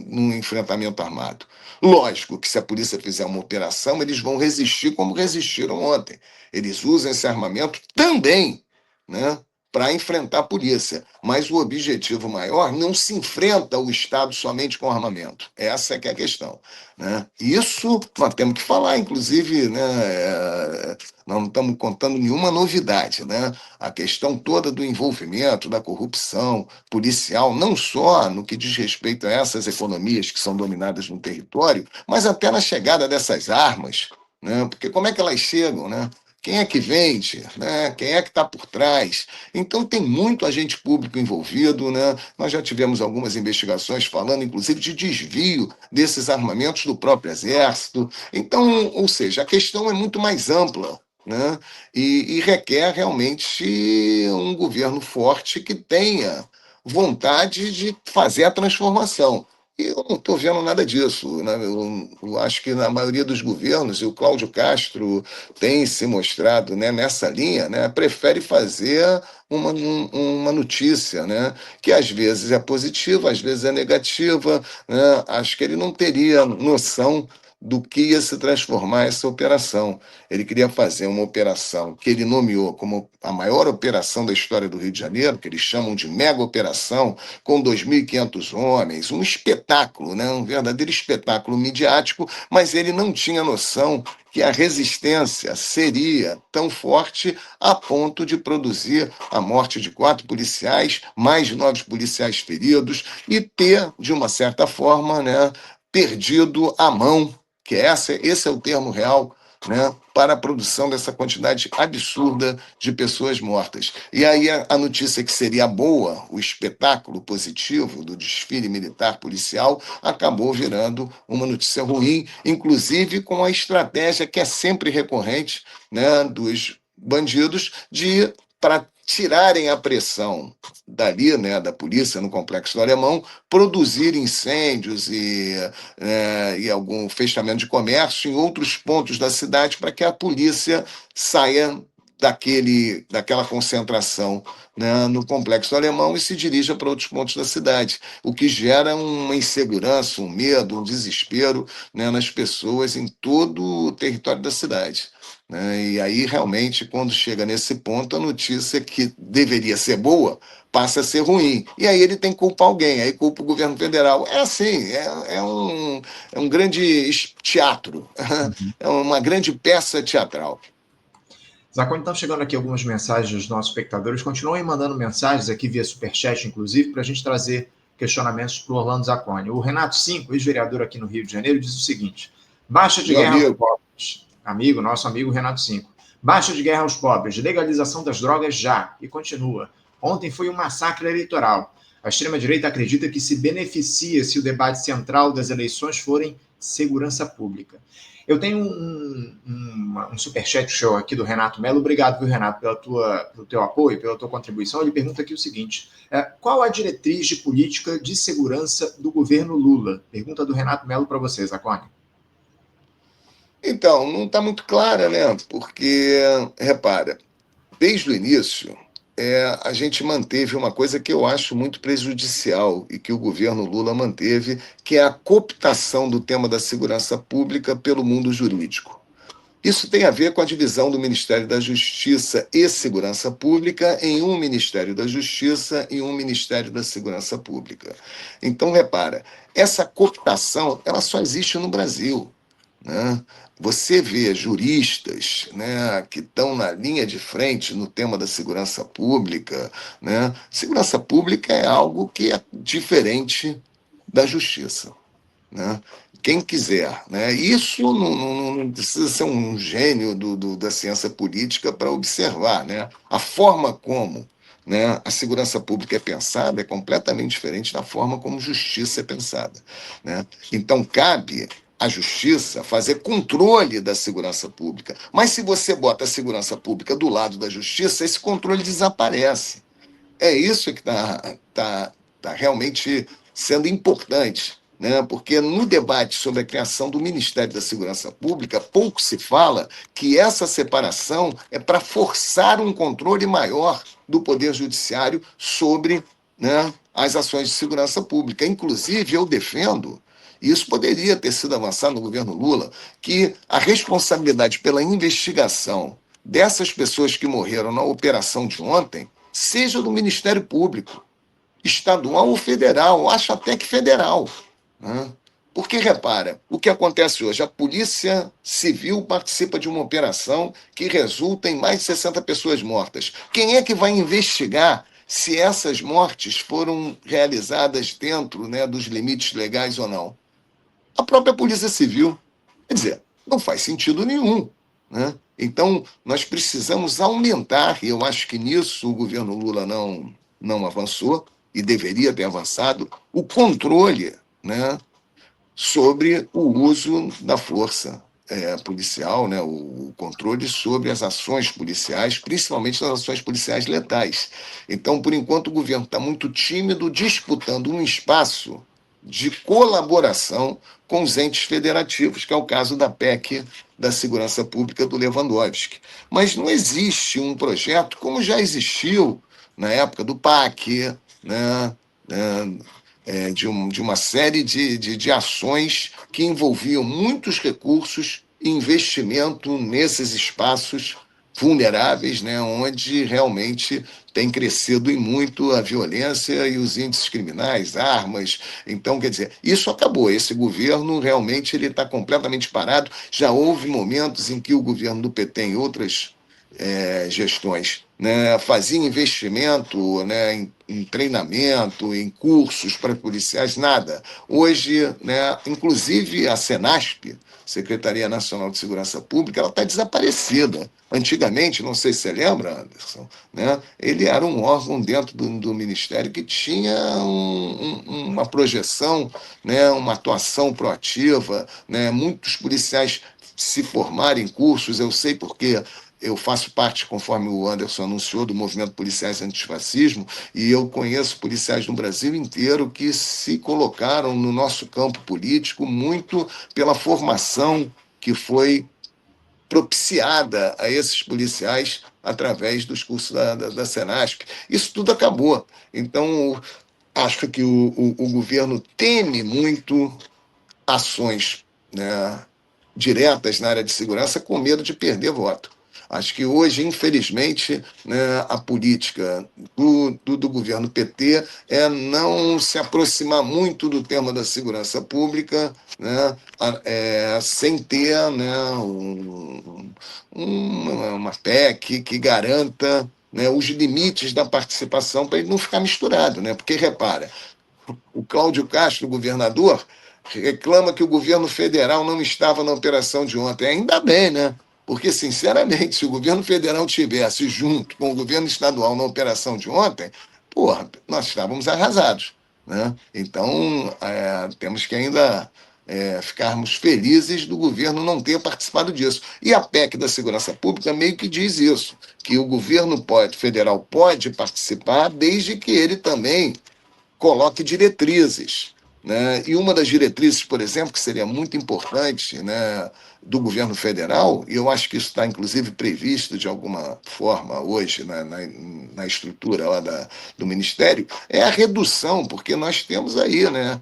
num enfrentamento armado. Lógico que se a polícia fizer uma operação, eles vão resistir como resistiram ontem. Eles usam esse armamento também, né, para enfrentar a polícia. Mas o objetivo maior não se enfrenta o Estado somente com armamento. Essa é que é a questão. Né? Isso nós temos que falar, inclusive, né, nós não estamos contando nenhuma novidade. Né? A questão toda do envolvimento, da corrupção policial, não só no que diz respeito a essas economias que são dominadas no território, mas até na chegada dessas armas, né? Porque como é que elas chegam, né? Quem é que vende, né? Quem é que está por trás? Então tem muito agente público envolvido, né? Nós já tivemos algumas investigações falando, inclusive, de desvio desses armamentos do próprio Exército. Então, ou seja, a questão é muito mais ampla. Né? E requer realmente um governo forte que tenha vontade de fazer a transformação. E eu não estou vendo nada disso. Né? Eu acho que na maioria dos governos, e o Cláudio Castro tem se mostrado, né, nessa linha, né, prefere fazer uma notícia, né, que às vezes é positiva, às vezes é negativa. Né? Acho que ele não teria noção do que ia se transformar essa operação. Ele queria fazer uma operação que ele nomeou como a maior operação da história do Rio de Janeiro, que eles chamam de mega operação, com 2.500 homens, um espetáculo, né? Um verdadeiro espetáculo midiático, mas ele não tinha noção que a resistência seria tão forte a ponto de produzir a morte de 4 policiais, mais de 9 policiais feridos, e ter, de uma certa forma, né, perdido a mão, que esse é o termo real, né, para a produção dessa quantidade absurda de pessoas mortas. E aí a notícia que seria boa, o espetáculo positivo do desfile militar policial, acabou virando uma notícia ruim, inclusive com a estratégia que é sempre recorrente, né, dos bandidos de, para tirarem a pressão dali, né, da polícia no Complexo do Alemão, produzir incêndios e algum fechamento de comércio em outros pontos da cidade para que a polícia saia daquela concentração, né, no Complexo do Alemão e se dirija para outros pontos da cidade, o que gera uma insegurança, um medo, um desespero, né, nas pessoas em todo o território da cidade. Né? E aí, realmente, quando chega nesse ponto, a notícia que deveria ser boa passa a ser ruim. E aí ele tem que culpar alguém, aí culpa o governo federal. É assim, é um grande teatro, é uma grande peça teatral. Zacone, estão chegando aqui algumas mensagens dos nossos espectadores. Continuem mandando mensagens aqui via Superchat, inclusive, para a gente trazer questionamentos para o Orlando Zacone. O Renato Cinco, ex-vereador aqui no Rio de Janeiro, diz o seguinte: baixa de guerra aos pobres. Nosso amigo Renato Cinco. Baixa de guerra aos pobres, legalização das drogas já. E continua. Ontem foi um massacre eleitoral. A extrema-direita acredita que se beneficia se o debate central das eleições forem segurança pública. Eu tenho um superchat show aqui do Renato Melo. Obrigado, viu, Renato, pelo teu apoio, pela tua contribuição. Ele pergunta aqui o seguinte: qual a diretriz de política de segurança do governo Lula? Pergunta do Renato Melo para vocês, Zacone. Então, não está muito clara, né? Porque, repara, desde o início, a gente manteve uma coisa que eu acho muito prejudicial e que o governo Lula manteve, que é a cooptação do tema da segurança pública pelo mundo jurídico. Isso tem a ver com a divisão do Ministério da Justiça e Segurança Pública em um Ministério da Justiça e um Ministério da Segurança Pública. Então, repara, essa cooptação ela só existe no Brasil, né? Você vê juristas, né, que estão na linha de frente no tema da segurança pública, né? Segurança pública é algo que é diferente da justiça, né? Quem quiser, né? Isso não precisa ser um gênio da ciência política para observar, né? A forma como, né, a segurança pública é pensada é completamente diferente da forma como justiça é pensada, né? Então cabe à justiça fazer controle da segurança pública. Mas se você bota a segurança pública do lado da justiça, esse controle desaparece. É isso que tá realmente sendo importante, né? Porque no debate sobre a criação do Ministério da Segurança Pública, pouco se fala que essa separação é para forçar um controle maior do Poder Judiciário sobre, né, as ações de segurança pública. Inclusive, eu defendo, e isso poderia ter sido avançado no governo Lula, que a responsabilidade pela investigação dessas pessoas que morreram na operação de ontem seja do Ministério Público, estadual ou federal, acho até que federal, né? Porque, repara, o que acontece hoje? A Polícia Civil participa de uma operação que resulta em mais de 60 pessoas mortas. Quem é que vai investigar se essas mortes foram realizadas dentro, né, dos limites legais ou não? A própria Polícia Civil. Quer dizer, não faz sentido nenhum, né? Então, nós precisamos aumentar, e eu acho que nisso o governo Lula não avançou, e deveria ter avançado, o controle, né, sobre o uso da força policial, né, o controle sobre as ações policiais, principalmente as ações policiais letais. Então, por enquanto, o governo está muito tímido, disputando um espaço de colaboração com os entes federativos, que é o caso da PEC da Segurança Pública do Lewandowski. Mas não existe um projeto como já existiu na época do PAC, né, de uma série de ações que envolviam muitos recursos e investimento nesses espaços vulneráveis, né, onde realmente tem crescido e muito a violência e os índices criminais, armas. Então, quer dizer, isso acabou. Esse governo realmente ele está completamente parado. Já houve momentos em que o governo do PT, em outras gestões, né, fazia investimento, né, em treinamento, em cursos para policiais, nada. Hoje, né, inclusive a Senasp, Secretaria Nacional de Segurança Pública, ela está desaparecida. Antigamente, não sei se você lembra, Anderson, né, ele era um órgão dentro do Ministério que tinha uma projeção, né, uma atuação proativa, né, muitos policiais se formarem em cursos, eu sei porque eu faço parte, conforme o Anderson anunciou, do movimento Policiais Antifascismo, e eu conheço policiais no Brasil inteiro que se colocaram no nosso campo político muito pela formação que foi propiciada a esses policiais através dos cursos da Senasp. Isso tudo acabou. Então, acho que o governo teme muito ações, né, diretas na área de segurança com medo de perder voto. Acho que hoje, infelizmente, né, a política do governo PT é não se aproximar muito do tema da segurança pública, né, sem ter, né, uma PEC que garanta, né, os limites da participação para ele não ficar misturado. Né? Porque, repara, o Cláudio Castro, governador, reclama que o governo federal não estava na operação de ontem. Ainda bem, né? Porque, sinceramente, se o governo federal tivesse junto com o governo estadual na operação de ontem, porra, nós estávamos arrasados. Né? Então, temos que ainda ficarmos felizes do governo não ter participado disso. E a PEC da Segurança Pública meio que diz isso, que o governo federal pode participar desde que ele também coloque diretrizes. Né? E uma das diretrizes, por exemplo, que seria muito importante, né, do governo federal, e eu acho que isso está inclusive previsto de alguma forma hoje na estrutura lá do Ministério, é a redução, porque nós temos aí, né,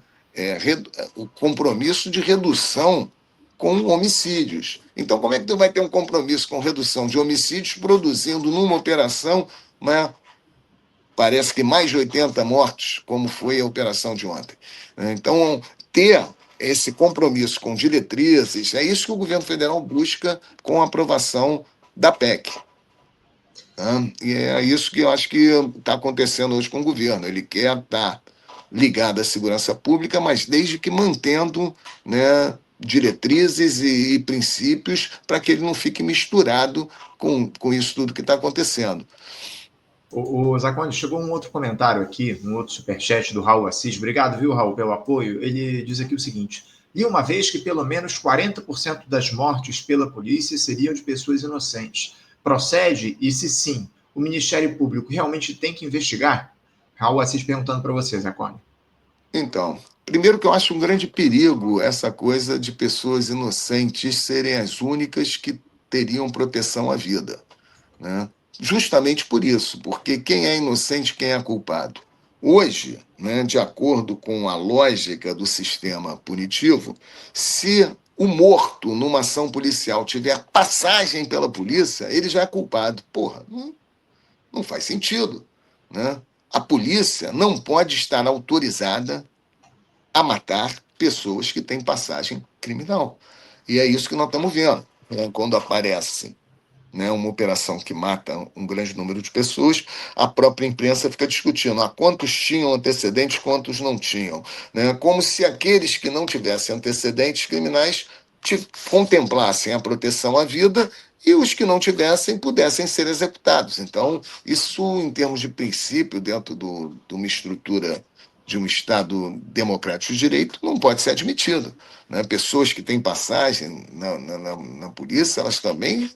o compromisso de redução com homicídios. Então, como é que tu vai ter um compromisso com redução de homicídios produzindo numa operação, né, parece que mais de 80 mortos, como foi a operação de ontem? Então, ter esse compromisso com diretrizes, é isso que o governo federal busca com a aprovação da PEC. E é isso que eu acho que está acontecendo hoje com o governo. Ele quer estar ligado à segurança pública, mas desde que mantendo, né, diretrizes e princípios para que ele não fique misturado com isso tudo que está acontecendo. O Zacone, chegou um outro comentário aqui, um outro superchat do Raul Assis. Obrigado, viu, Raul, pelo apoio. Ele diz aqui o seguinte: li uma vez que pelo menos 40% das mortes pela polícia seriam de pessoas inocentes. Procede? E se sim, o Ministério Público realmente tem que investigar? Raul Assis perguntando para você, Zacone. Então, primeiro que eu acho um grande perigo essa coisa de pessoas inocentes serem as únicas que teriam proteção à vida, né? Justamente por isso, porque quem é inocente, quem é culpado? Hoje, né, de acordo com a lógica do sistema punitivo, se o morto numa ação policial tiver passagem pela polícia, ele já é culpado. Porra, não faz sentido, né? A polícia não pode estar autorizada a matar pessoas que têm passagem criminal. E é isso que nós estamos vendo, né? Quando aparece, né, uma operação que mata um grande número de pessoas, a própria imprensa fica discutindo quantos tinham antecedentes, quantos não tinham, né? Como se aqueles que não tivessem antecedentes criminais contemplassem a proteção à vida e os que não tivessem pudessem ser executados. Então, isso, em termos de princípio, dentro de uma estrutura de um Estado democrático de direito, não pode ser admitido, né? Pessoas que têm passagem na polícia, elas também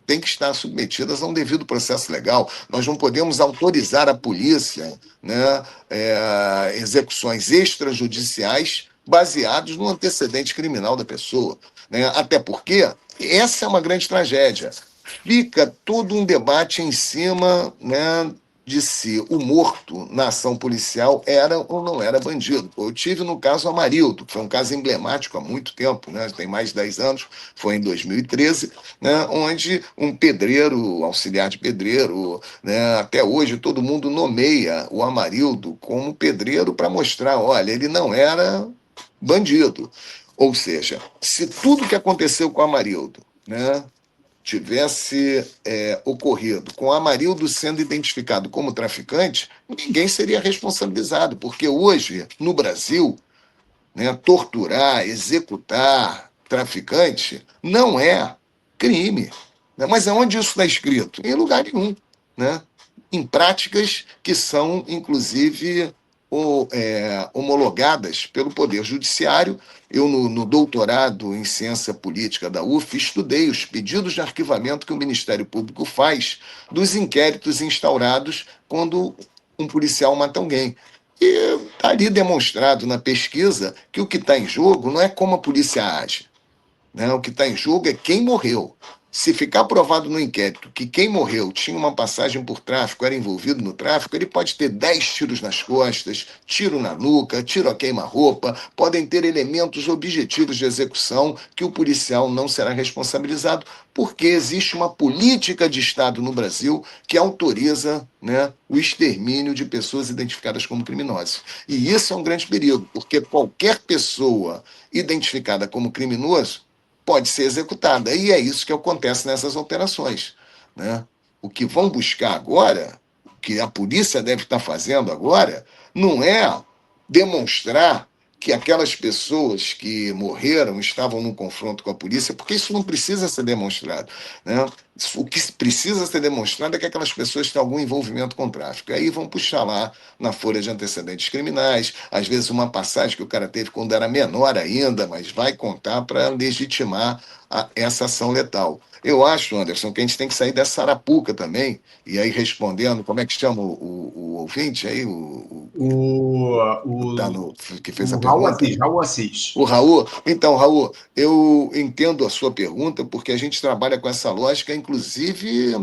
têm que estar submetidas a um devido processo legal. Nós não podemos autorizar a polícia, né, execuções extrajudiciais baseados no antecedente criminal da pessoa, né? Até porque essa é uma grande tragédia. Fica todo um debate em cima, né, de se o morto na ação policial era ou não era bandido. Eu tive no caso Amarildo, que foi um caso emblemático há muito tempo, né? Tem mais de 10 anos, foi em 2013, né? Onde um pedreiro, auxiliar de pedreiro, né? Até hoje todo mundo nomeia o Amarildo como pedreiro para mostrar, olha, ele não era bandido. Ou seja, se tudo que aconteceu com o Amarildo, né, tivesse ocorrido com Amarildo sendo identificado como traficante, ninguém seria responsabilizado, porque hoje, no Brasil, né, torturar, executar traficante não é crime. Né? Mas aonde isso está escrito? Em lugar nenhum. Né? Em práticas que são, inclusive, homologadas pelo Poder Judiciário. Eu, no doutorado em Ciência Política da UF, estudei os pedidos de arquivamento que o Ministério Público faz dos inquéritos instaurados quando um policial mata alguém. E está ali demonstrado na pesquisa que o que está em jogo não é como a polícia age, né? O que está em jogo é quem morreu. Se ficar provado no inquérito que quem morreu tinha uma passagem por tráfico, era envolvido no tráfico, ele pode ter 10 tiros nas costas, tiro na nuca, tiro a queima-roupa, podem ter elementos objetivos de execução que o policial não será responsabilizado, porque existe uma política de Estado no Brasil que autoriza, né, o extermínio de pessoas identificadas como criminosas. E isso é um grande perigo, porque qualquer pessoa identificada como criminoso pode ser executada. E é isso que acontece nessas operações. Né? O que vão buscar agora, o que a polícia deve estar fazendo agora, não é demonstrar que aquelas pessoas que morreram estavam num confronto com a polícia, porque isso não precisa ser demonstrado, né? O que precisa ser demonstrado é que aquelas pessoas têm algum envolvimento com o tráfico. Aí vão puxar lá na folha de antecedentes criminais, às vezes uma passagem que o cara teve quando era menor ainda, mas vai contar para legitimar essa ação letal. Eu acho, Anderson, que a gente tem que sair dessa arapuca também, e aí respondendo, como é que chama o ouvinte aí, O, tá o, no, que fez a o Raul pergunta? Assis, Raul Assis. O Raul, então, Raul, eu entendo a sua pergunta porque a gente trabalha com essa lógica, inclusive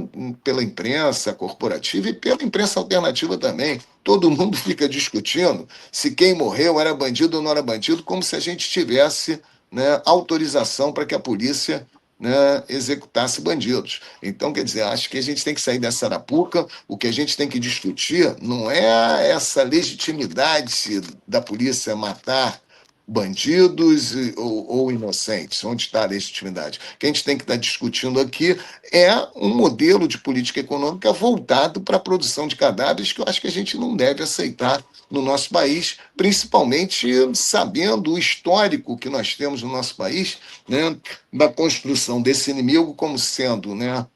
pela imprensa corporativa e pela imprensa alternativa também. Todo mundo fica discutindo se quem morreu era bandido ou não era bandido, como se a gente tivesse, né, autorização para que a polícia, né, executasse bandidos. Então, quer dizer, acho que a gente tem que sair dessa arapuca. O que a gente tem que discutir não é essa legitimidade da polícia matar bandidos ou inocentes? Onde está a legitimidade? O que a gente tem que estar discutindo aqui é um modelo de política econômica voltado para a produção de cadáveres que eu acho que a gente não deve aceitar no nosso país, principalmente sabendo o histórico que nós temos no nosso país, né, da construção desse inimigo como sendo, né,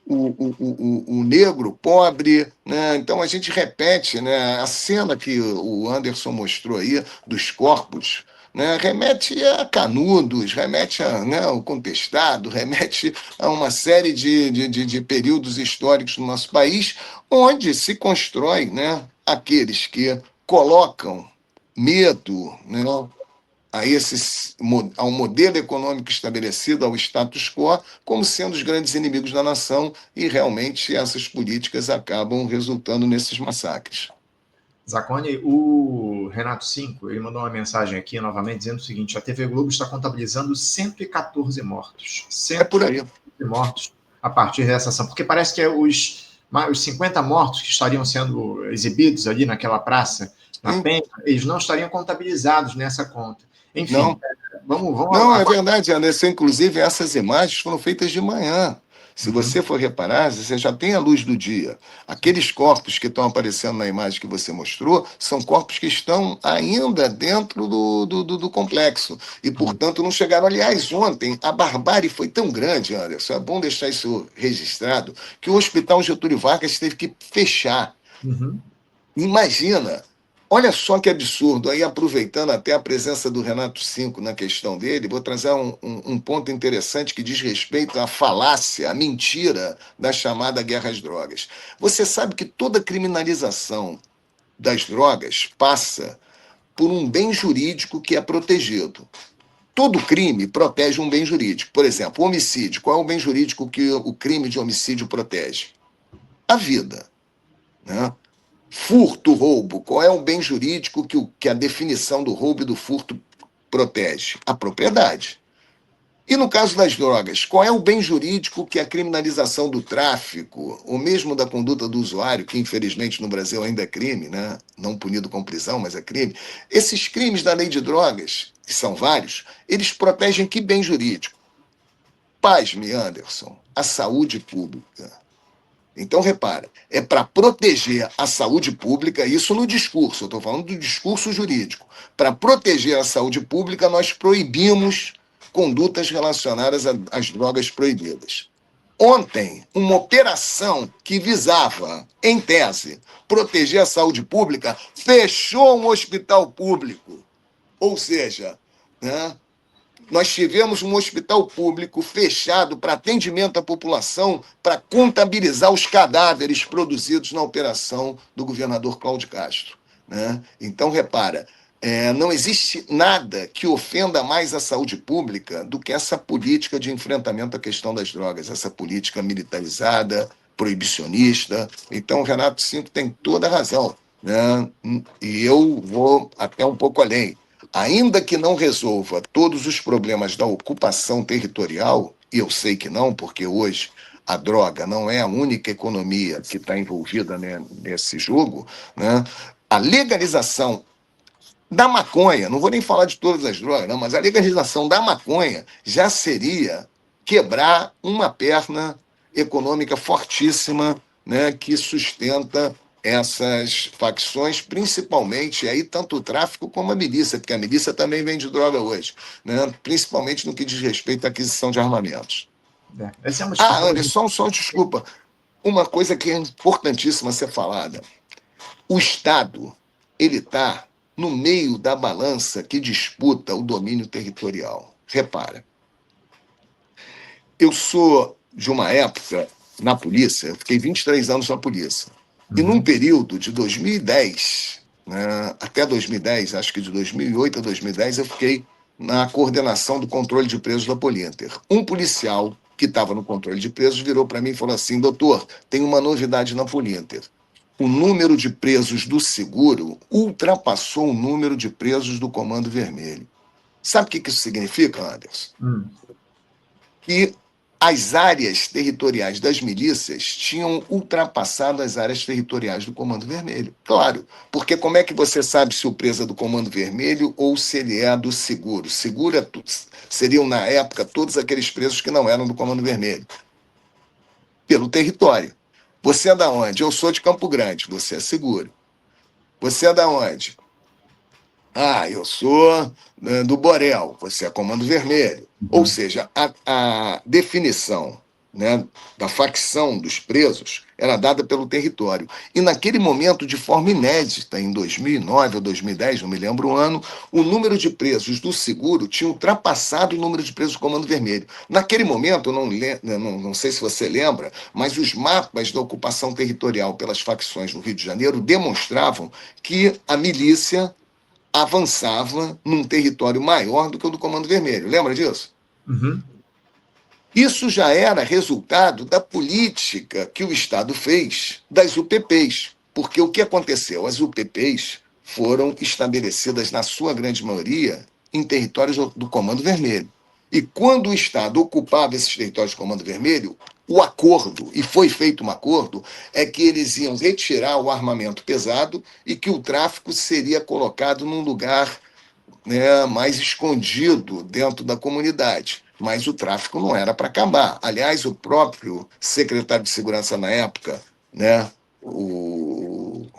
o negro pobre, né? Então a gente repete, né, a cena que o Anderson mostrou aí dos corpos, né, remete a Canudos, remete a, né, o Contestado, remete a uma série de períodos históricos no nosso país, onde se constrói, né, aqueles que colocam medo, né, a um modelo econômico estabelecido, ao status quo, como sendo os grandes inimigos da nação, e realmente essas políticas acabam resultando nesses massacres. Zacone, o Renato Cinco, ele mandou uma mensagem aqui novamente dizendo o seguinte: a TV Globo está contabilizando 114 mortos. É por aí. 114 mortos a partir dessa ação. Porque parece que os 50 mortos que estariam sendo exibidos ali naquela praça, na Penha, eles não estariam contabilizados nessa conta. Enfim, não. Vamos Não, é verdade, Anderson. Inclusive, essas imagens foram feitas de manhã. Se você for reparar, você já tem a luz do dia. Aqueles corpos que estão aparecendo na imagem que você mostrou são corpos que estão ainda dentro do complexo. E, portanto, não chegaram. Aliás, ontem a barbárie foi tão grande, Anderson, é bom deixar isso registrado, que o Hospital Getúlio Vargas teve que fechar. Imagina. Olha só que absurdo. Aí, aproveitando até a presença do Renato Cinco na questão dele, vou trazer um ponto interessante que diz respeito à falácia, à mentira da chamada guerra às drogas. Você sabe que toda criminalização das drogas passa por um bem jurídico que é protegido. Todo crime protege um bem jurídico. Por exemplo, o homicídio. Qual é o bem jurídico que o crime de homicídio protege? A vida, né? Furto, roubo. Qual é o bem jurídico que a definição do roubo e do furto protege? A propriedade. E no caso das drogas, qual é o bem jurídico que a criminalização do tráfico, ou mesmo da conduta do usuário, que infelizmente no Brasil ainda é crime, né? Não punido com prisão, mas é crime. Esses crimes da lei de drogas, que são vários, eles protegem que bem jurídico? Pasme, Anderson, a saúde pública. Então, repara, é para proteger a saúde pública, isso no discurso, eu estou falando do discurso jurídico. Para proteger a saúde pública, nós proibimos condutas relacionadas às drogas proibidas. Ontem, uma operação que visava, em tese, proteger a saúde pública, fechou um hospital público. Ou seja, né, nós tivemos um hospital público fechado para atendimento à população, para contabilizar os cadáveres produzidos na operação do governador Cláudio Castro, né? Então, repara, não existe nada que ofenda mais a saúde pública do que essa política de enfrentamento à questão das drogas, essa política militarizada, proibicionista. Então, o Renato Cinco tem toda a razão, né? E eu vou até um pouco além. Ainda que não resolva todos os problemas da ocupação territorial, e eu sei que não, porque hoje a droga não é a única economia que está envolvida, né, nesse jogo, né? A legalização da maconha, não vou nem falar de todas as drogas, não, mas a legalização da maconha já seria quebrar uma perna econômica fortíssima, né, que sustenta essas facções, principalmente aí tanto o tráfico como a milícia, porque a milícia também vende droga hoje, né? Principalmente no que diz respeito à aquisição de armamentos. Essa é uma discussão. Anderson, só desculpa. Uma coisa que é importantíssima ser falada. O Estado, ele está no meio da balança que disputa o domínio territorial. Repara, eu sou de uma época na polícia, eu fiquei 23 anos na polícia. E num período de 2010, né, até 2010, acho que de 2008 a 2010, eu fiquei na coordenação do controle de presos da Polinter. Um policial que estava no controle de presos virou para mim e falou assim: doutor, tem uma novidade na Polinter. O número de presos do seguro ultrapassou o número de presos do Comando Vermelho. Sabe o que isso significa, Anderson? Que as áreas territoriais das milícias tinham ultrapassado as áreas territoriais do Comando Vermelho. Claro, porque como é que você sabe se o preso é do Comando Vermelho ou se ele é do seguro? Seguro seriam, na época, todos aqueles presos que não eram do Comando Vermelho. Pelo território. Você é da onde? Eu sou de Campo Grande. Você é seguro. Você é da onde? Eu sou do Borel. Você é Comando Vermelho. Ou seja, a definição, né, da facção dos presos era dada pelo território. E naquele momento, de forma inédita, em 2009 ou 2010, não me lembro o ano, o número de presos do seguro tinha ultrapassado o número de presos do Comando Vermelho. Naquele momento, eu não sei se você lembra, mas os mapas da ocupação territorial pelas facções no Rio de Janeiro demonstravam que a milícia avançava num território maior do que o do Comando Vermelho. Lembra disso? Isso já era resultado da política que o Estado fez das UPPs. Porque o que aconteceu? As UPPs foram estabelecidas, na sua grande maioria, em territórios do Comando Vermelho. E quando o Estado ocupava esses territórios do Comando Vermelho, o acordo, e foi feito um acordo, é que eles iam retirar o armamento pesado e que o tráfico seria colocado num lugar, né, mais escondido dentro da comunidade. Mas o tráfico não era para acabar. Aliás, o próprio secretário de Segurança na época, né, como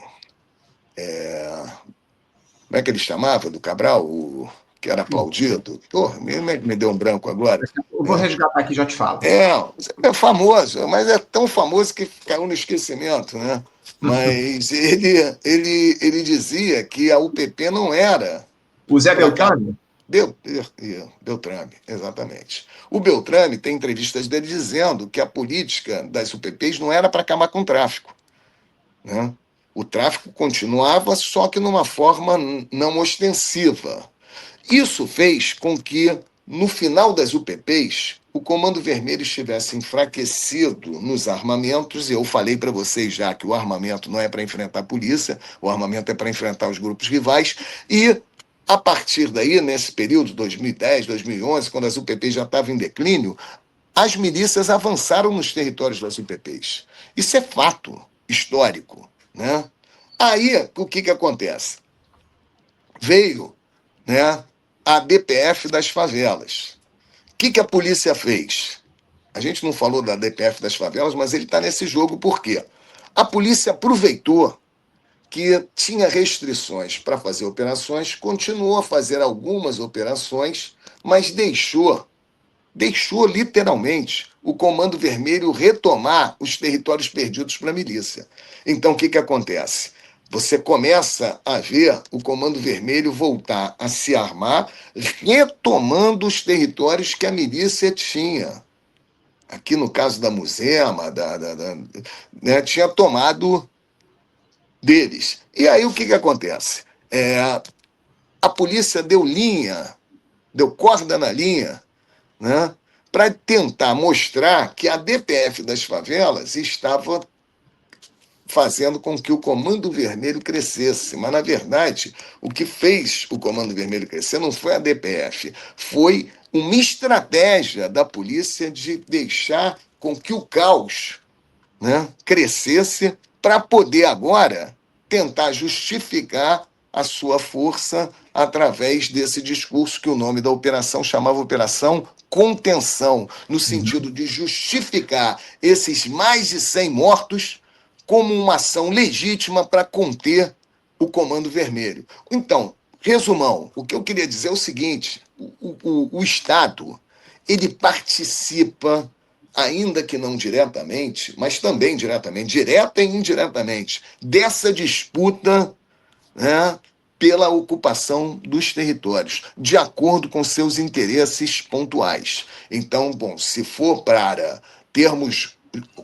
é que ele chamava, do Cabral? Que era aplaudido. Me deu um branco agora. Eu vou resgatar aqui e já te falo. É famoso, mas é tão famoso que caiu no esquecimento, né? Mas ele dizia que a UPP não era... O Zé Beltrame? Beltrame, exatamente. O Beltrame tem entrevistas dele dizendo que a política das UPPs não era para acabar com o tráfico, né? O tráfico continuava, só que numa forma não ostensiva. Isso fez com que, no final das UPPs, o Comando Vermelho estivesse enfraquecido nos armamentos, e eu falei para vocês já que o armamento não é para enfrentar a polícia, o armamento é para enfrentar os grupos rivais, e a partir daí, nesse período, 2010, 2011, quando as UPPs já estavam em declínio, as milícias avançaram nos territórios das UPPs. Isso é fato histórico, né? Aí, o que acontece? Veio, né, a DPF das favelas. O que a polícia fez? A gente não falou da DPF das favelas, mas ele está nesse jogo por quê? A polícia aproveitou que tinha restrições para fazer operações, continuou a fazer algumas operações, mas deixou literalmente o Comando Vermelho retomar os territórios perdidos para a milícia. Então, o que acontece? Você começa a ver o Comando Vermelho voltar a se armar, retomando os territórios que a milícia tinha. Aqui no caso da Muzema, né, tinha tomado deles. E aí o que acontece? A polícia deu corda na linha, né, para tentar mostrar que a DPF das favelas estava fazendo com que o Comando Vermelho crescesse. Mas, na verdade, o que fez o Comando Vermelho crescer não foi a DPF, foi uma estratégia da polícia de deixar com que o caos, né, crescesse para poder agora tentar justificar a sua força através desse discurso que o nome da operação chamava Operação Contenção, no sentido de justificar esses mais de 100 mortos como uma ação legítima para conter o Comando Vermelho. Então, resumão, o que eu queria dizer é o seguinte, o Estado, ele participa, ainda que não diretamente, mas também diretamente, direta e indiretamente, dessa disputa, né, pela ocupação dos territórios, de acordo com seus interesses pontuais. Então, bom, se for para termos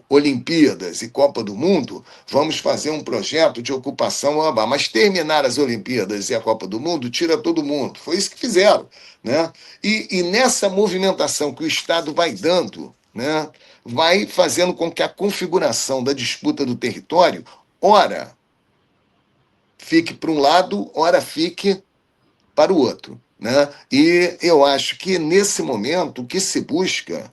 Olimpíadas e Copa do Mundo, vamos fazer um projeto de ocupação, mas terminar as Olimpíadas e a Copa do Mundo, tira todo mundo. Foi isso que fizeram, né? E nessa movimentação que o Estado vai dando, né, vai fazendo com que a configuração da disputa do território, ora fique para um lado, ora fique para o outro, né? E eu acho que nesse momento o que se busca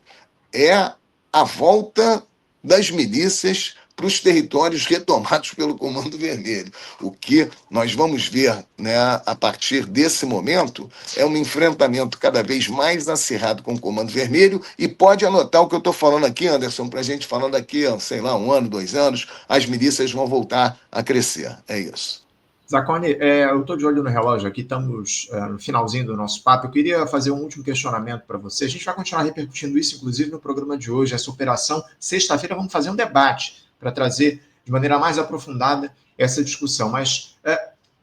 é a volta das milícias para os territórios retomados pelo Comando Vermelho. O que nós vamos ver, né, a partir desse momento é um enfrentamento cada vez mais acirrado com o Comando Vermelho, e pode anotar o que eu estou falando aqui, Anderson, para a gente falando daqui, sei lá, 1 ano, 2 anos, as milícias vão voltar a crescer. É isso. Zacone, eu estou de olho no relógio aqui, estamos no finalzinho do nosso papo. Eu queria fazer um último questionamento para você. A gente vai continuar repercutindo isso, inclusive, no programa de hoje, essa operação. Sexta-feira vamos fazer um debate para trazer de maneira mais aprofundada essa discussão. Mas,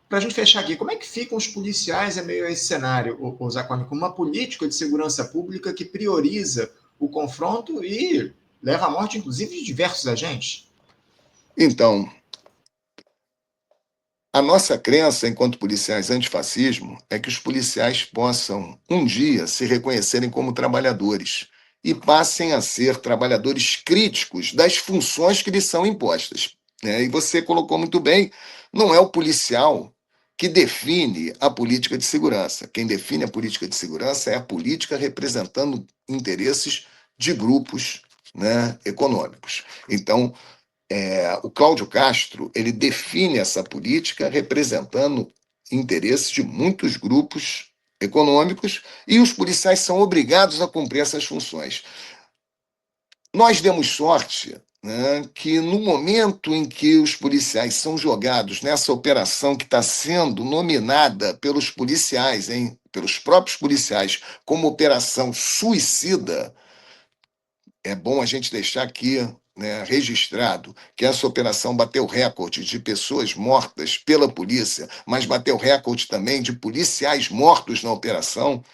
para a gente fechar aqui, como é que ficam os policiais em meio a esse cenário, Zacone, com uma política de segurança pública que prioriza o confronto e leva à morte, inclusive, de diversos agentes? Então, a nossa crença, enquanto policiais antifascismo, é que os policiais possam, um dia, se reconhecerem como trabalhadores e passem a ser trabalhadores críticos das funções que lhes são impostas, né? E você colocou muito bem, não é o policial que define a política de segurança. Quem define a política de segurança é a política representando interesses de grupos, né, econômicos. Então, o Cláudio Castro, ele define essa política representando interesses de muitos grupos econômicos, e os policiais são obrigados a cumprir essas funções. Nós demos sorte, né, que no momento em que os policiais são jogados nessa operação que está sendo nominada pelos policiais, pelos próprios policiais, como operação suicida, é bom a gente deixar aqui, né, registrado que essa operação bateu recorde de pessoas mortas pela polícia, mas bateu recorde também de policiais mortos na operação.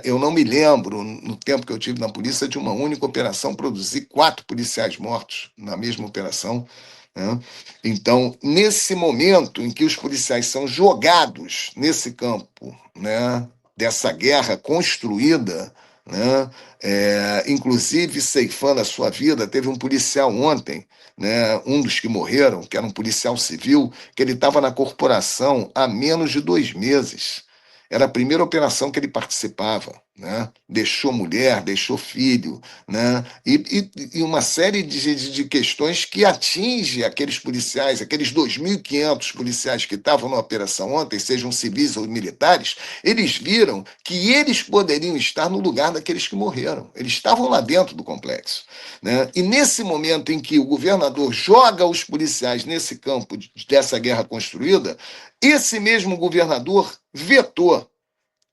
Eu não me lembro, no tempo que eu tive na polícia, de uma única operação produzir 4 policiais mortos na mesma operação, né? Então, nesse momento em que os policiais são jogados nesse campo, né, dessa guerra construída, né, inclusive ceifando a sua vida, teve um policial ontem, né, um dos que morreram, que era um policial civil, que ele estava na corporação há menos de 2 meses. Era a primeira operação que ele participava, né? Deixou mulher, deixou filho, né? E uma série de questões que atinge aqueles policiais, aqueles 2.500 policiais que estavam na operação ontem, sejam civis ou militares, eles viram que eles poderiam estar no lugar daqueles que morreram. Eles estavam lá dentro do complexo, né? E nesse momento em que o governador joga os policiais nesse campo dessa guerra construída, esse mesmo governador vetou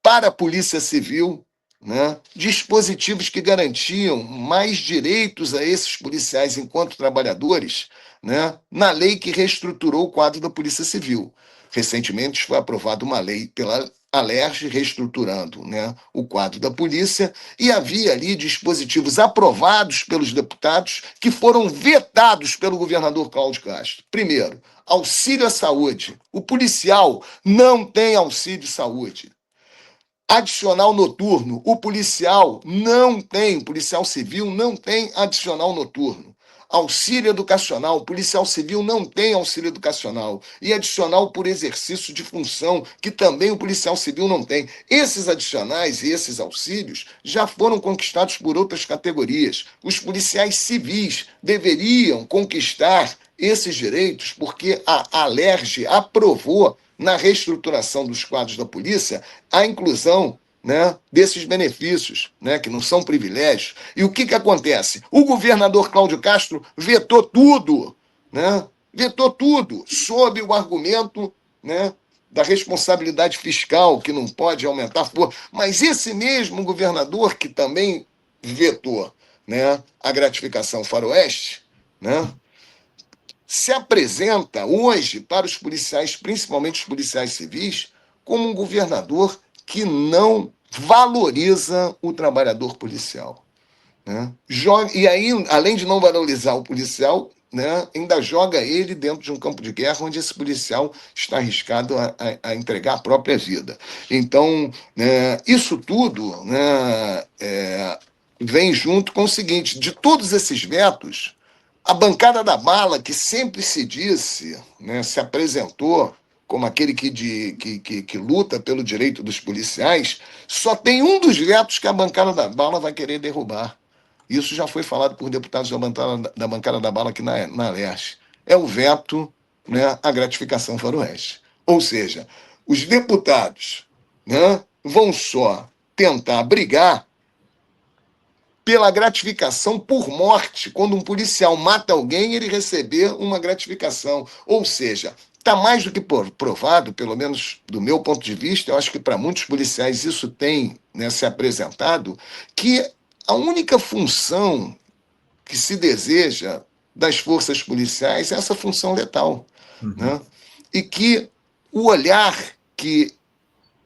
para a Polícia Civil, né, dispositivos que garantiam mais direitos a esses policiais enquanto trabalhadores, né, na lei que reestruturou o quadro da Polícia Civil. Recentemente foi aprovada uma lei pela Alerj reestruturando, né, o quadro da polícia, e havia ali dispositivos aprovados pelos deputados que foram vetados pelo governador Cláudio Castro. Primeiro, auxílio à saúde. O policial não tem auxílio saúde. Adicional noturno. O policial policial civil não tem adicional noturno. Auxílio educacional. O policial civil não tem auxílio educacional. E adicional por exercício de função, que também o policial civil não tem. Esses adicionais e esses auxílios já foram conquistados por outras categorias. Os policiais civis deveriam conquistar esses direitos porque a Alerj aprovou na reestruturação dos quadros da polícia a inclusão, né, desses benefícios, né, que não são privilégios. E o que acontece? O governador Cláudio Castro vetou tudo. né? Vetou tudo, sob o argumento, né, da responsabilidade fiscal, que não pode aumentar. Mas esse mesmo governador que também vetou, né, a gratificação faroeste, né, se apresenta hoje para os policiais, principalmente os policiais civis, como um governador que não valoriza o trabalhador policial, né? E aí, além de não valorizar o policial, né, ainda joga ele dentro de um campo de guerra onde esse policial está arriscado a entregar a própria vida. Então, né, isso tudo, né, vem junto com o seguinte: de todos esses vetos, a bancada da bala, que sempre se disse, né, se apresentou como aquele que luta pelo direito dos policiais, só tem um dos vetos que a bancada da bala vai querer derrubar. Isso já foi falado por deputados da bancada da bala aqui na Leste. É o veto, né, à gratificação faroeste. Ou seja, os deputados, né, vão só tentar brigar pela gratificação por morte. Quando um policial mata alguém, ele receber uma gratificação. Ou seja, está mais do que provado, pelo menos do meu ponto de vista, eu acho que para muitos policiais isso tem, né, se apresentado, que a única função que se deseja das forças policiais é essa função letal. Uhum. Né? E que o olhar que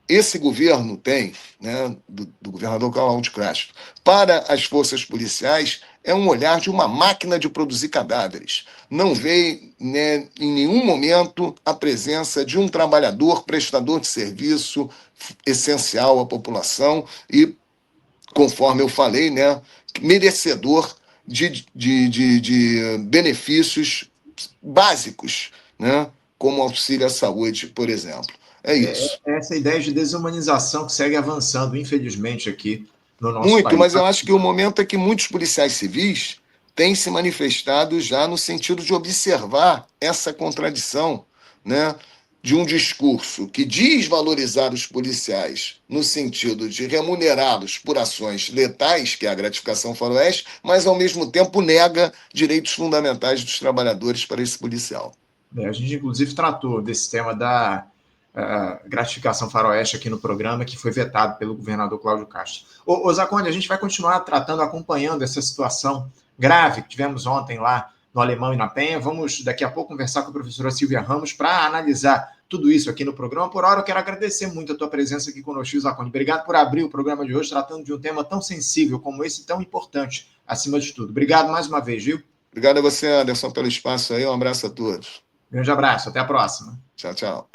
esse governo tem, né, do governador Cláudio Castro, para as forças policiais é um olhar de uma máquina de produzir cadáveres. Não vê, né, em nenhum momento a presença de um trabalhador prestador de serviço essencial à população e, conforme eu falei, né, merecedor de benefícios básicos, né, como auxílio à saúde, por exemplo. É isso. Essa ideia de desumanização que segue avançando, infelizmente, aqui no nosso Muito, país. mas eu acho que o momento é que muitos policiais civis têm se manifestado já no sentido de observar essa contradição, né, de um discurso que diz valorizar os policiais no sentido de remunerá-los por ações letais, que é a gratificação faroeste, mas ao mesmo tempo nega direitos fundamentais dos trabalhadores para esse policial. A gente, inclusive, tratou desse tema da gratificação faroeste aqui no programa, que foi vetado pelo governador Cláudio Castro. Ô Zacone, a gente vai continuar tratando, acompanhando essa situação grave que tivemos ontem lá no Alemão e na Penha. Vamos, daqui a pouco, conversar com a professora Silvia Ramos para analisar tudo isso aqui no programa. Por hora, eu quero agradecer muito a tua presença aqui conosco, Zacone. Obrigado por abrir o programa de hoje, tratando de um tema tão sensível como esse, tão importante, acima de tudo. Obrigado mais uma vez, viu? Obrigado a você, Anderson, pelo espaço aí. Um abraço a todos. Grande abraço, até a próxima. Tchau, tchau.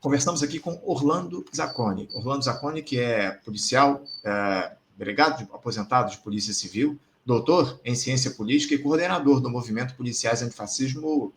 Conversamos aqui com Orlando Zacone. Orlando Zacone, que é policial, delegado aposentado de Polícia Civil, doutor em Ciência Política e coordenador do Movimento Policiais Antifascismo